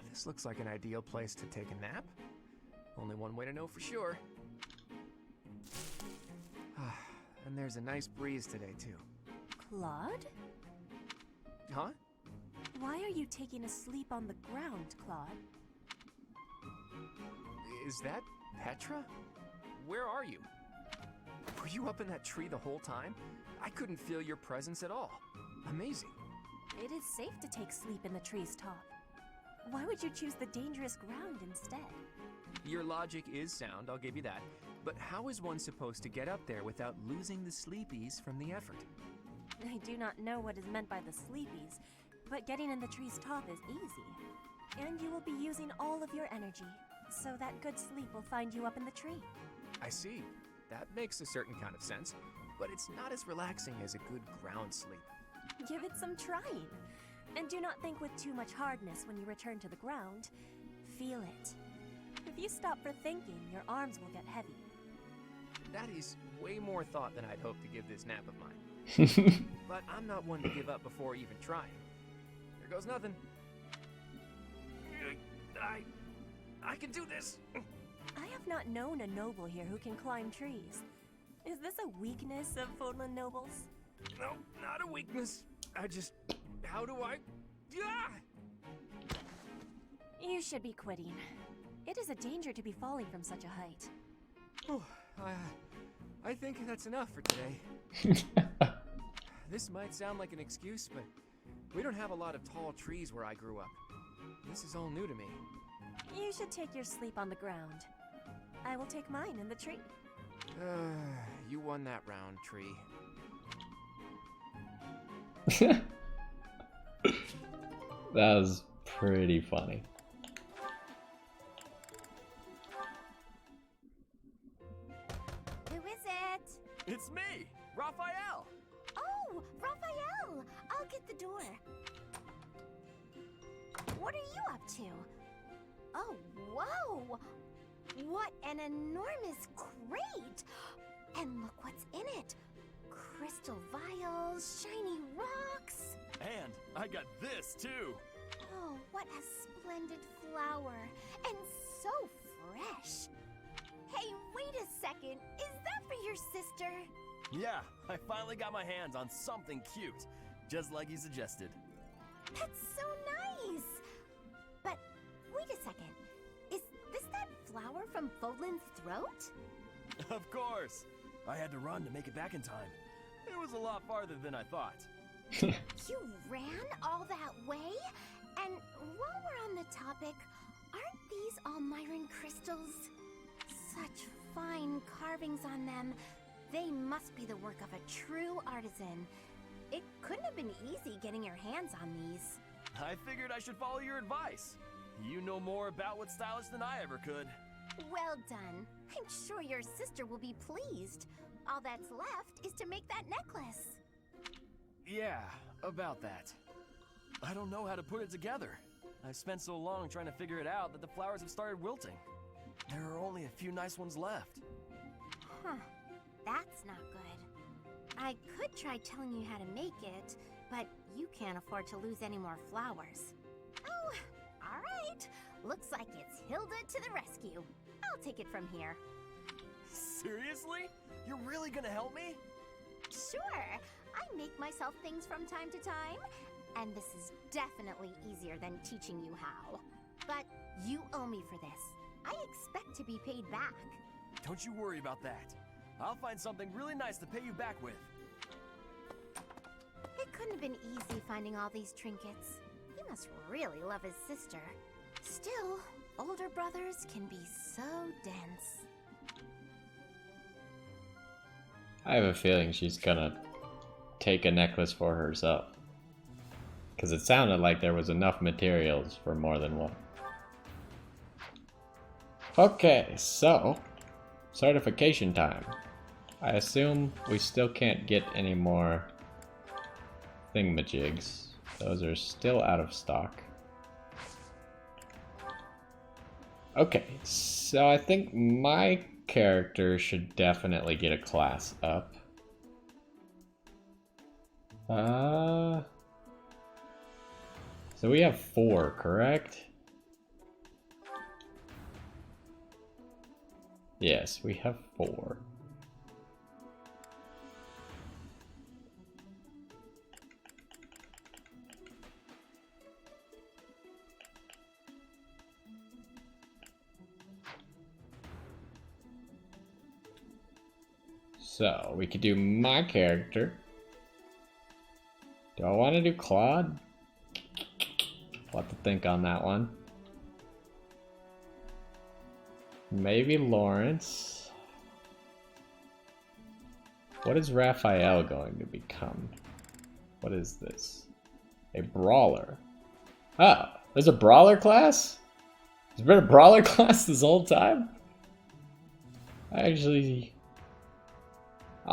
This looks like an ideal place to take a nap. Only one way to know for sure. And there's a nice breeze today, too. Claude? Huh? Why are you taking a sleep on the ground, Claude? Is that Petra? Where are you? Were you up in that tree the whole time? I couldn't feel your presence at all. Amazing. It is safe to take sleep in the tree's top. Why would you choose the dangerous ground instead? Your logic is sound, I'll give you that. But how is one supposed to get up there without losing the sleepies from the effort? I do not know what is meant by the sleepies, but getting in the tree's top is easy. And you will be using all of your energy, so that good sleep will find you up in the tree. I see. That makes a certain kind of sense, but it's not as relaxing as a good ground sleep. Give it some trying. And do not think with too much hardness when you return to the ground. Feel it. If you stop for thinking, your arms will get heavy. That is way more thought than I'd hoped to give this nap of mine. But I'm not one to give up before even trying. Here goes nothing. I can do this. I have not known a noble here who can climb trees. Is this a weakness of Fodlan nobles? No, not a weakness. How do I? Yeah! You should be quitting. It is a danger to be falling from such a height. Oh, I think that's enough for today. This might sound like an excuse, but we don't have a lot of tall trees where I grew up. This is all new to me. You should take your sleep on the ground. I will take mine in the tree. You won that round, tree. That was pretty funny. Who is it? It's me, Raphael. Oh, Raphael! I'll get the door. What are you up to? Oh, whoa! What an enormous crate! And look what's in it. Crystal vials, shiny rocks. And I got this too. Oh, what a splendid flower. And so fresh. Hey, wait a second. Is that for your sister? Yeah, I finally got my hands on something cute, just like you suggested. That's so nice. But wait a second. Is this that flower from Fodlan's throat? Of course. I had to run to make it back in time. It was a lot farther than I thought. You ran all that way? And while we're on the topic, aren't these all Myron crystals? Such fine carvings on them. They must be the work of a true artisan. It couldn't have been easy getting your hands on these. I figured I should follow your advice. You know more about what's stylish than I ever could. Well done. I'm sure your sister will be pleased. All that's left is to make that necklace. Yeah, about that. I don't know how to put it together. I've spent so long trying to figure it out that the flowers have started wilting. There are only a few nice ones left. Huh. That's not good. I could try telling you how to make it, but you can't afford to lose any more flowers. Oh, all right. Looks like it's Hilda to the rescue. I'll take it from here. Seriously? You're really gonna help me? Sure. I make myself things from time to time, and this is definitely easier than teaching you how. But you owe me for this. I expect to be paid back. Don't you worry about that. I'll find something really nice to pay you back with. It couldn't have been easy finding all these trinkets. He must really love his sister. Still, older brothers can be so dense. I have a feeling she's gonna take a necklace for herself. Because it sounded like there was enough materials for more than one. Okay, so certification time. I assume we still can't get any more thingamajigs. Those are still out of stock. Okay, so I think my character should definitely get a class up. So we have 4, correct? Yes, we have 4. So, we could do my character. Do I want to do Claude? What to think on that one. Maybe Lawrence. What is Raphael going to become? What is this? A brawler. Oh, there's a brawler class? There's been a brawler class this whole time? I'll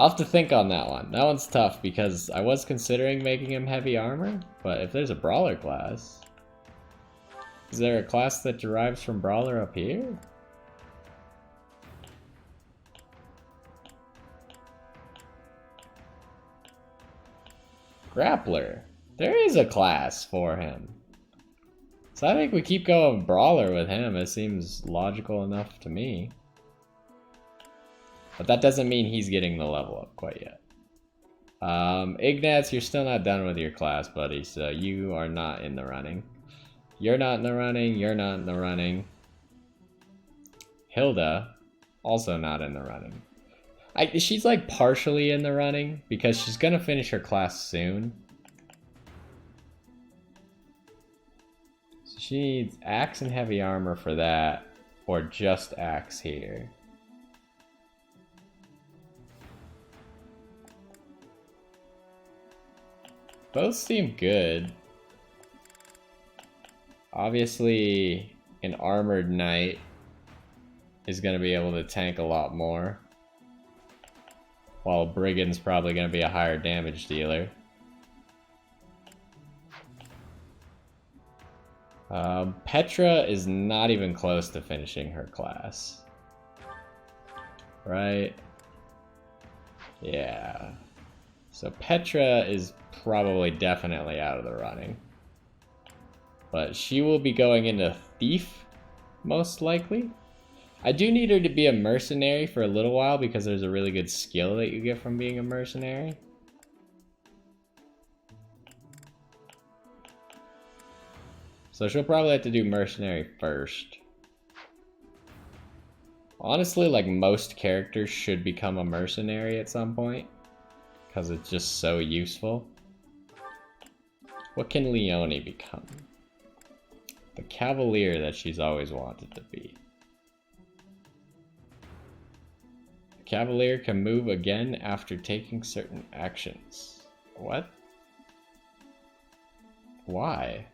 have to think on that one. That one's tough because I was considering making him heavy armor, but if there's a brawler class... Is there a class that derives from brawler up here? Grappler. There is a class for him. So I think we keep going brawler with him. It seems logical enough to me. But that doesn't mean he's getting the level up quite yet. Ignatz, you're still not done with your class, buddy, so you are not in the running. You're not in the running, you're not in the running. Hilda, also not in the running. She's like partially in the running, because she's gonna finish her class soon. So she needs axe and heavy armor for that, or just axe here. Both seem good. Obviously, an armored knight is going to be able to tank a lot more, while a brigand's probably going to be a higher damage dealer. Petra is not even close to finishing her class. Right? Yeah. So Petra is probably definitely out of the running. But she will be going into Thief, most likely. I do need her to be a mercenary for a little while because there's a really good skill that you get from being a mercenary. So she'll probably have to do mercenary first. Honestly, like most characters should become a mercenary at some point, because it's just so useful. What can Leonie become? The cavalier that she's always wanted to be. The cavalier can move again after taking certain actions. What? Why?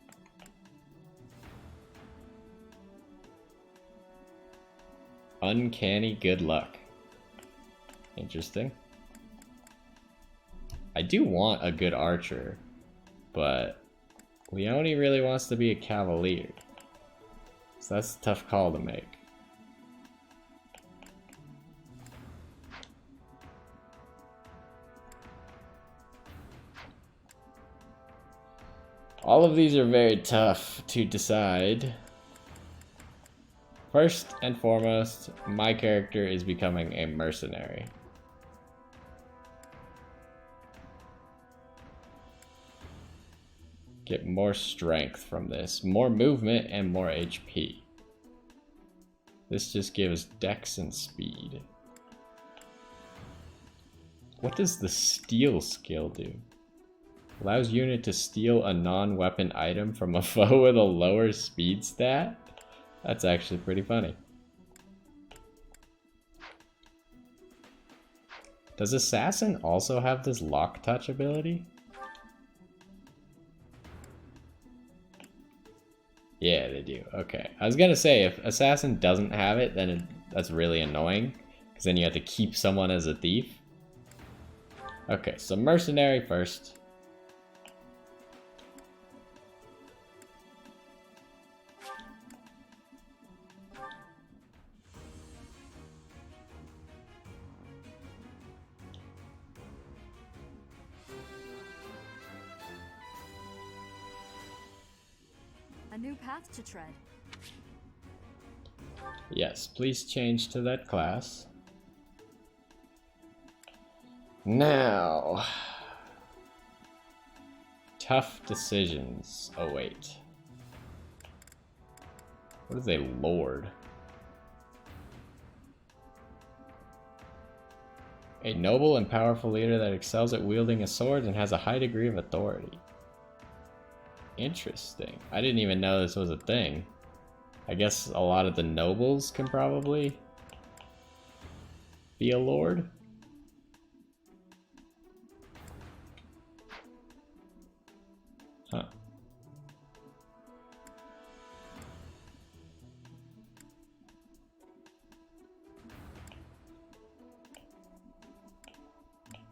Uncanny good luck. Interesting. I do want a good archer, but Leonie really wants to be a cavalier. So that's a tough call to make. All of these are very tough to decide. First and foremost, my character is becoming a mercenary. Get more strength from this, more movement, and more HP. This just gives dex and speed. What does the steal skill do? Allows unit to steal a non-weapon item from a foe with a lower speed stat? That's actually pretty funny. Does Assassin also have this lock touch ability? Yeah, they do. Okay. I was gonna say, if Assassin doesn't have it, then that's really annoying, because then you have to keep someone as a thief. Okay, so Mercenary first. A new path to tread. Yes, please change to that class. Now, tough decisions await. What is a lord? A noble and powerful leader that excels at wielding a sword and has a high degree of authority. Interesting. I didn't even know this was a thing. I guess a lot of the nobles can probably be a lord. Huh.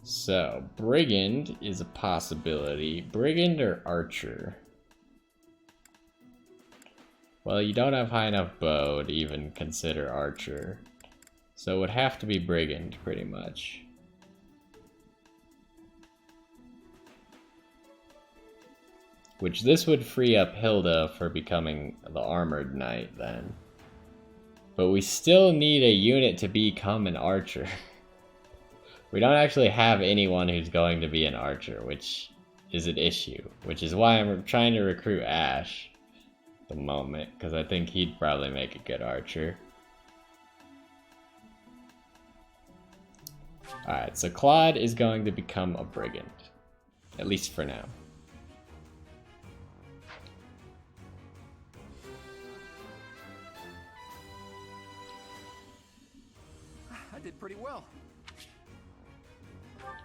So, Brigand is a possibility. Brigand or Archer? Well, you don't have high enough bow to even consider Archer. So it would have to be Brigand, pretty much. Which this would free up Hilda for becoming the Armored Knight then. But we still need a unit to become an Archer. We don't actually have anyone who's going to be an Archer, which is an issue. Which is why I'm trying to recruit Ash at the moment, because I think he'd probably make a good Archer. Alright, so Claude is going to become a Brigand. At least for now. I did pretty well.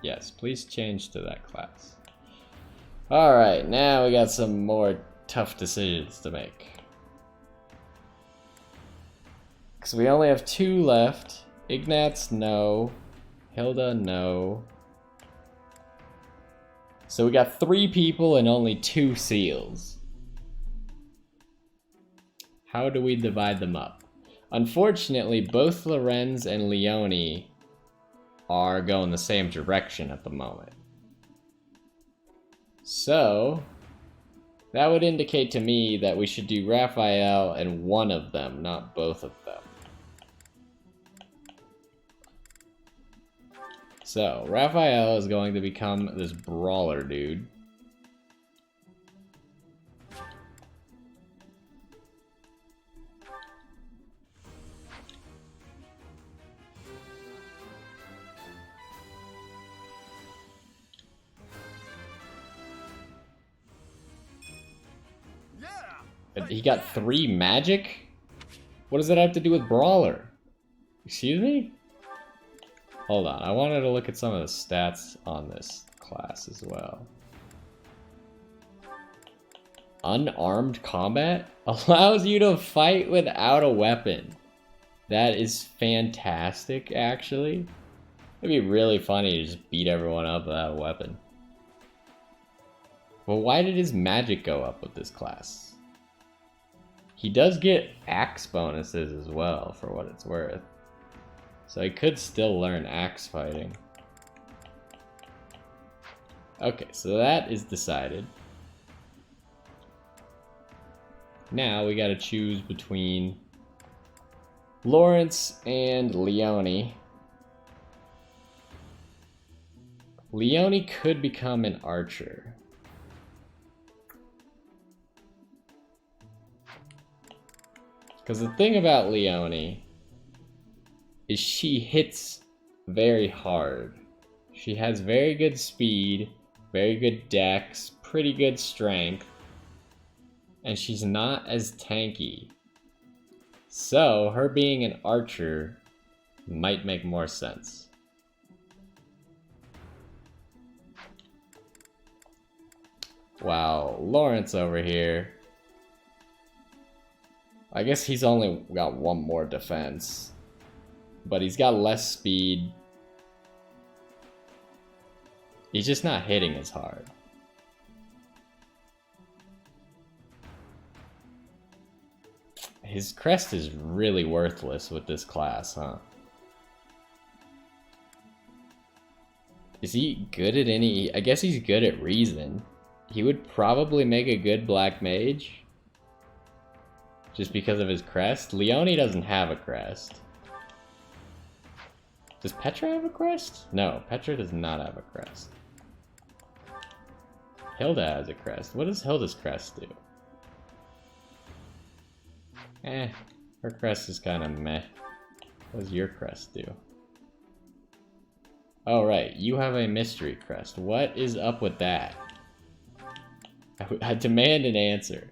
Yes, please change to that class. Alright, now we got some more tough decisions to make. Because we only have 2 left. Ignatz, no. Hilda, no. So we got 3 people and only 2 seals. How do we divide them up? Unfortunately, both Lorenz and Leone are going the same direction at the moment. So, that would indicate to me that we should do Raphael and one of them, not both of them. So, Raphael is going to become this brawler dude. He got 3 magic? What does that have to do with brawler? Excuse me? Hold on, I wanted to look at some of the stats on this class as well. Unarmed combat allows you to fight without a weapon. That is fantastic, actually. It'd be really funny to just beat everyone up without a weapon. But why did his magic go up with this class? He does get axe bonuses as well, for what it's worth. So he could still learn axe fighting. Okay, so that is decided. Now we gotta choose between Lawrence and Leone. Leone could become an archer. Because the thing about Leone is she hits very hard. She has very good speed, very good dex, pretty good strength, and she's not as tanky. So her being an archer might make more sense. Wow, Lawrence over here. I guess he's only got 1 more defense. But he's got less speed. He's just not hitting as hard. His crest is really worthless with this class, huh? Is he good at any... I guess he's good at reason. He would probably make a good black mage. Just because of his crest. Leone doesn't have a crest. Does Petra have a crest? No, Petra does not have a crest. Hilda has a crest. What does Hilda's crest do? Her crest is kind of meh. What does your crest do? Oh, right. You have a mystery crest. What is up with that? I demand an answer.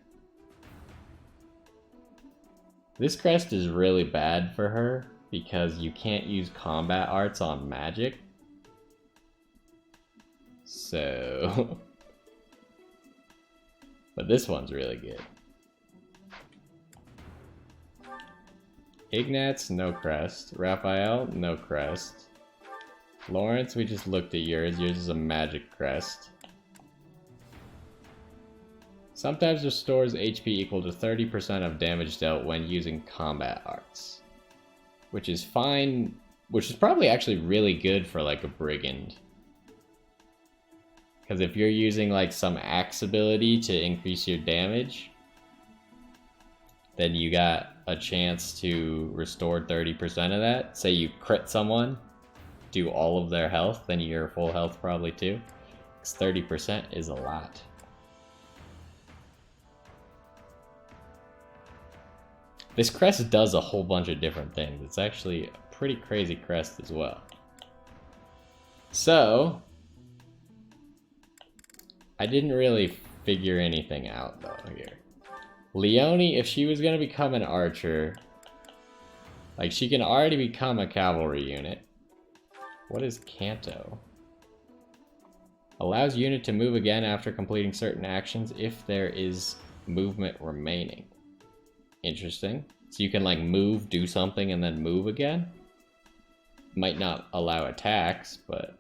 This crest is really bad for her because you can't use combat arts on magic. So... But this one's really good. Ignatz, no crest. Raphael, no crest. Lawrence, we just looked at yours. Yours is a magic crest. Sometimes restores HP equal to 30% of damage dealt when using combat arts. Which is fine, which is probably actually really good for like a brigand. Because if you're using like some axe ability to increase your damage, then you got a chance to restore 30% of that. Say you crit someone, do all of their health, then you're full health probably too. Because 30% is a lot. This crest does a whole bunch of different things. It's actually a pretty crazy crest as well. So, I didn't really figure anything out though here. Leone, if she was going to become an archer, like she can already become a cavalry unit. What is Canto? Allows unit to move again after completing certain actions if there is movement remaining. Interesting. So you can like move, do something, and then move again. Might not allow attacks, but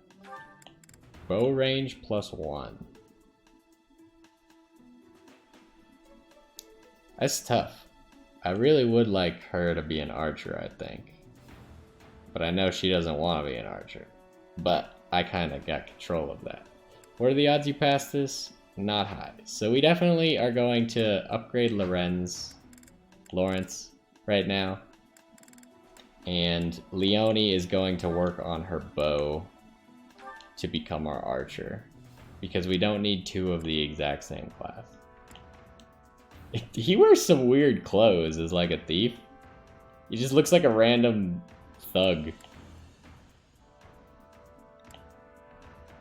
bow range +1. That's tough. I really would like her to be an archer, I think. But I know she doesn't want to be an archer. But I kind of got control of that. What are the odds you pass this? Not high. So we definitely are going to upgrade Lawrence right now. And Leonie is going to work on her bow to become our archer. Because we don't need 2 of the exact same class. He wears some weird clothes as like a thief. He just looks like a random thug.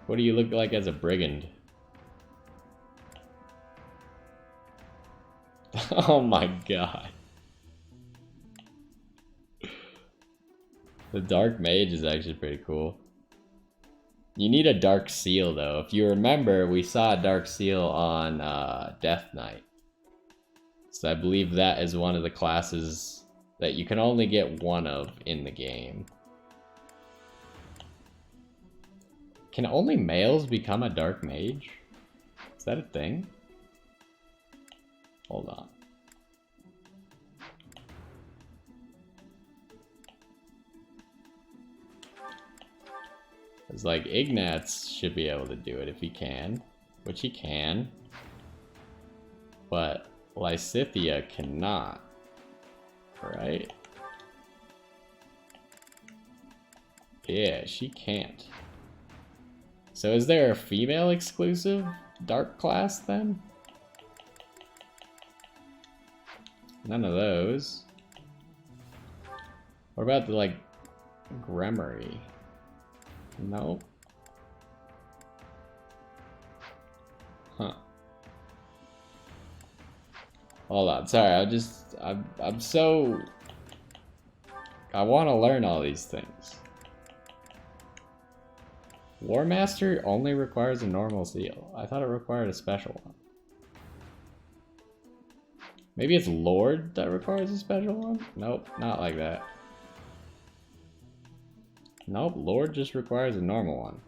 What do you look like as a brigand? Oh my god. The Dark Mage is actually pretty cool. You need a Dark Seal though. If you remember, we saw a Dark Seal on Death Knight. So I believe that is one of the classes that you can only get one of in the game. Can only males become a Dark Mage? Is that a thing? Hold on. It's like Ignatz should be able to do it if he can, which he can. But Lysithea cannot, right? Yeah, she can't. So is there a female exclusive dark class then? None of those. What about the like Gremory? Nope. Huh. Hold on, sorry, I'm so... I want to learn all these things. War Master only requires a normal seal. I thought it required a special one. Maybe it's Lord that requires a special one? Nope, not like that. Nope, Lord just requires a normal one.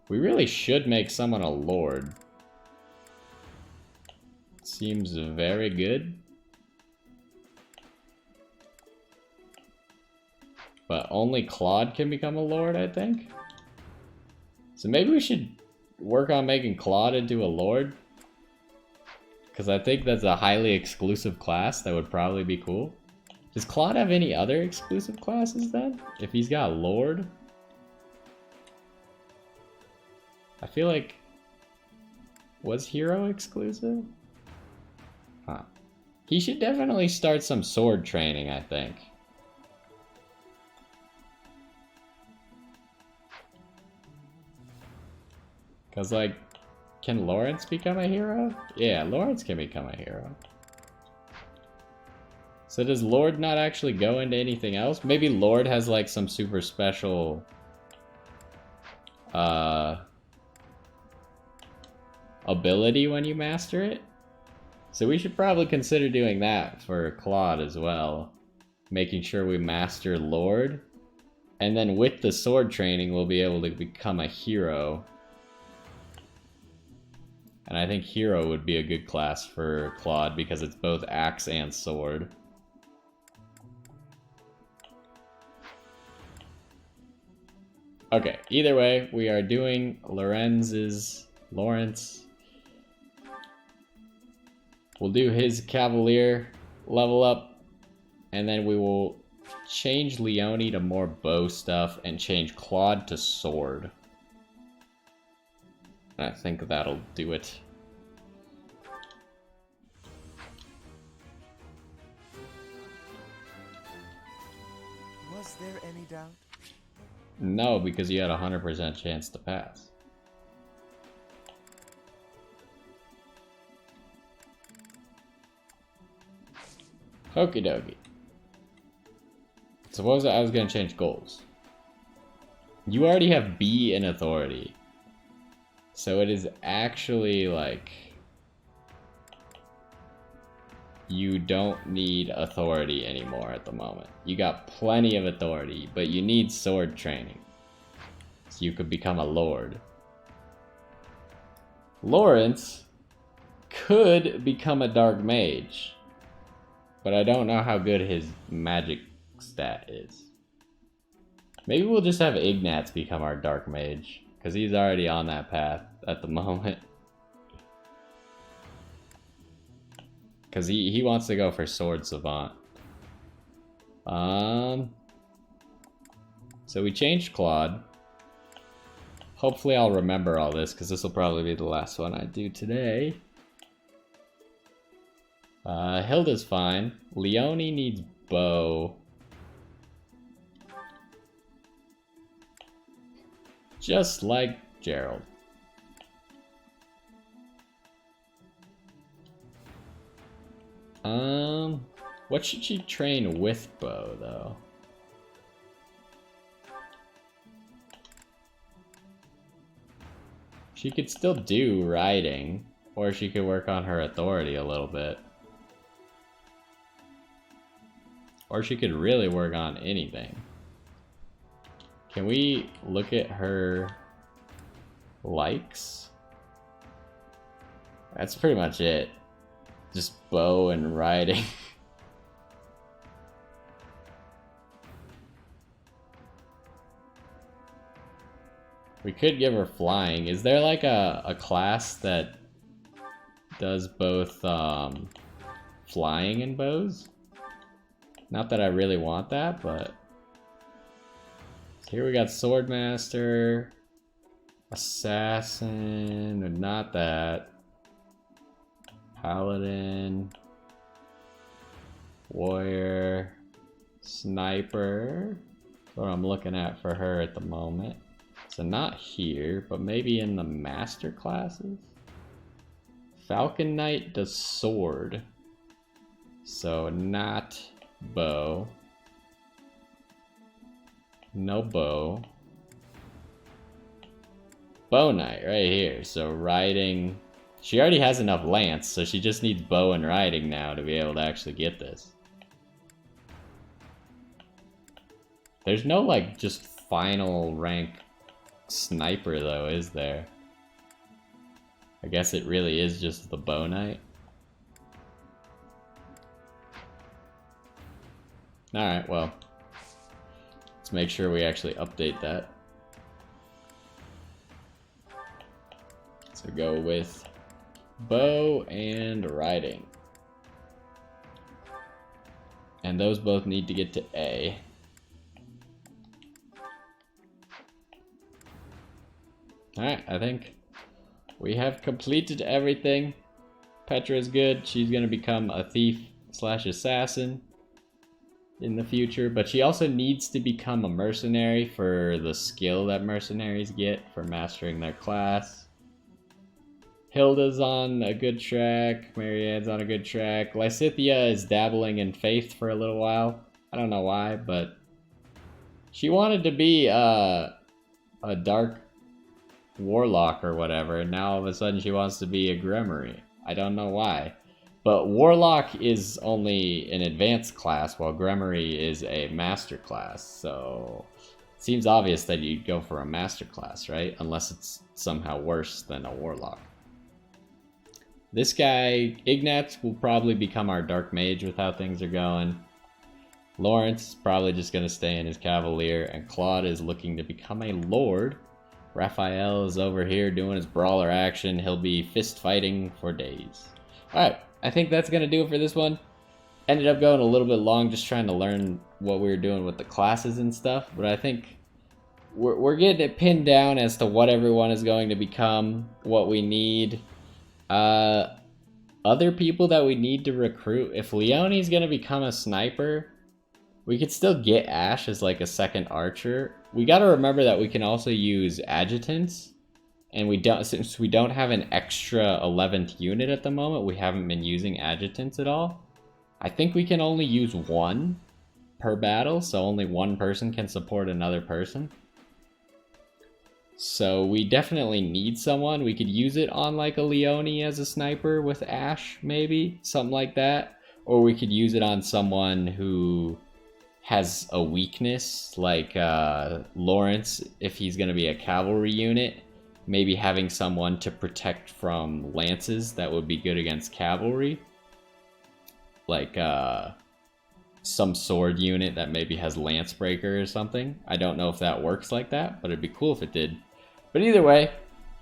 We really should make someone a Lord. Seems very good. But only Claude can become a Lord, I think. So maybe we should work on making Claude into a Lord. Because I think that's a highly exclusive class that would probably be cool. Does Claude have any other exclusive classes then? If he's got Lord? I feel like... Was Hero exclusive? Huh. He should definitely start some sword training, I think. Because, like, can Lawrence become a hero? Yeah, Lawrence can become a hero. So does Lord not actually go into anything else? Maybe Lord has, like, some super special... ability when you master it? So we should probably consider doing that for Claude as well. Making sure we master Lord. And then with the sword training, we'll be able to become a hero. And I think hero would be a good class for Claude because it's both axe and sword. Okay, either way, we are doing Lawrence. We'll do his Cavalier level up, and then we will change Leonie to more bow stuff and change Claude to sword. I think that'll do it. Was there any doubt? No, because you had a 100% chance to pass. Okie dokie. Suppose I was gonna change goals. You already have B in authority. So it is actually like you don't need authority anymore at the moment. You got plenty of authority, but you need sword training. So you could become a lord. Lawrence could become a dark mage, but I don't know how good his magic stat is. Maybe we'll just have Ignatz become our dark mage, because he's already on that path at the moment. Because he wants to go for Sword Savant. So we changed Claude. Hopefully I'll remember all this, because this will probably be the last one I do today. Hilda's fine. Leonie needs bow. Just like Gerald. What should she train with bow, though? She could still do riding, or she could work on her authority a little bit. Or she could really work on anything. Can we look at her likes? That's pretty much it. Just bow and riding. We could give her flying. Is there like a class that does both flying and bows? Not that I really want that, but... So here we got Swordmaster, Assassin, and not that. Paladin, Warrior, Sniper. That's what I'm looking at for her at the moment. So not here, but maybe in the master classes. Falcon Knight does sword. So not bow. No bow. Bow Knight right here. So riding. She already has enough lance, so she just needs bow and riding now to be able to actually get this. There's no like just final rank sniper though, is there? I guess it really is just the bow knight. Alright, well. Let's make sure we actually update that. So go with bow and riding. And those both need to get to A. Alright, I think we have completed everything. Petra's good. She's going to become a thief / assassin in the future. But she also needs to become a mercenary for the skill that mercenaries get for mastering their class. Hilda's on a good track. Marianne's on a good track. Lysithia is dabbling in faith for a little while. I don't know why, but she wanted to be a dark warlock or whatever, and now all of a sudden she wants to be a Grimoire. I don't know why. But warlock is only an advanced class, while Grimoire is a master class, so it seems obvious that you'd go for a master class, right? Unless it's somehow worse than a warlock. This guy, Ignatz, will probably become our dark mage with how things are going. Lawrence is probably just going to stay in his cavalier, and Claude is looking to become a lord. Raphael is over here doing his brawler action. He'll be fist fighting for days. Alright, I think that's going to do it for this one. Ended up going a little bit long just trying to learn what we were doing with the classes and stuff. But I think we're getting it pinned down as to what everyone is going to become, what we need. Other people that we need to recruit. If Leonie's going to become a sniper, we could still get Ash as like a second archer. We got to remember that we can also use adjutants, and since we don't have an extra 11th unit at the moment, we haven't been using adjutants at all. I think we can only use one per battle, so only one person can support another person. So we definitely need someone. We could use it on like a Leonie as a sniper with Ash, maybe something like that. or we could use it on someone who has a weakness, like Lawrence, if he's going to be a cavalry unit. Maybe having someone to protect from lances that would be good against cavalry. Like some sword unit that maybe has lance breaker or something. I don't know if that works like that, but it'd be cool if it did. But either way,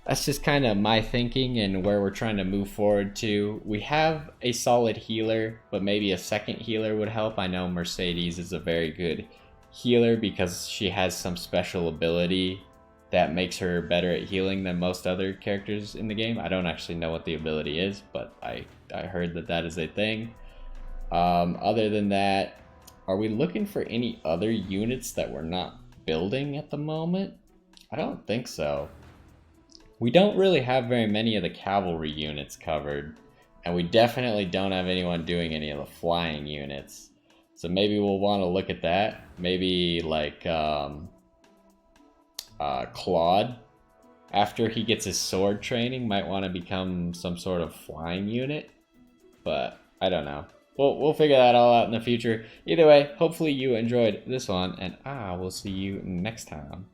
that's just kind of my thinking and where we're trying to move forward to. We have a solid healer, but maybe a second healer would help. I know Mercedes is a very good healer because she has some special ability that makes her better at healing than most other characters in the game. I don't actually know what the ability is, but I heard that that is a thing. Other than that, are we looking for any other units that we're not building at the moment? I don't think so. We don't really have very many of the cavalry units covered, and we definitely don't have anyone doing any of the flying units. So maybe we'll want to look at that. Maybe like Claude, after he gets his sword training, might want to become some sort of flying unit, but I don't know. We'll figure that all out in the future. Either way, hopefully you enjoyed this one, and I will see you next time.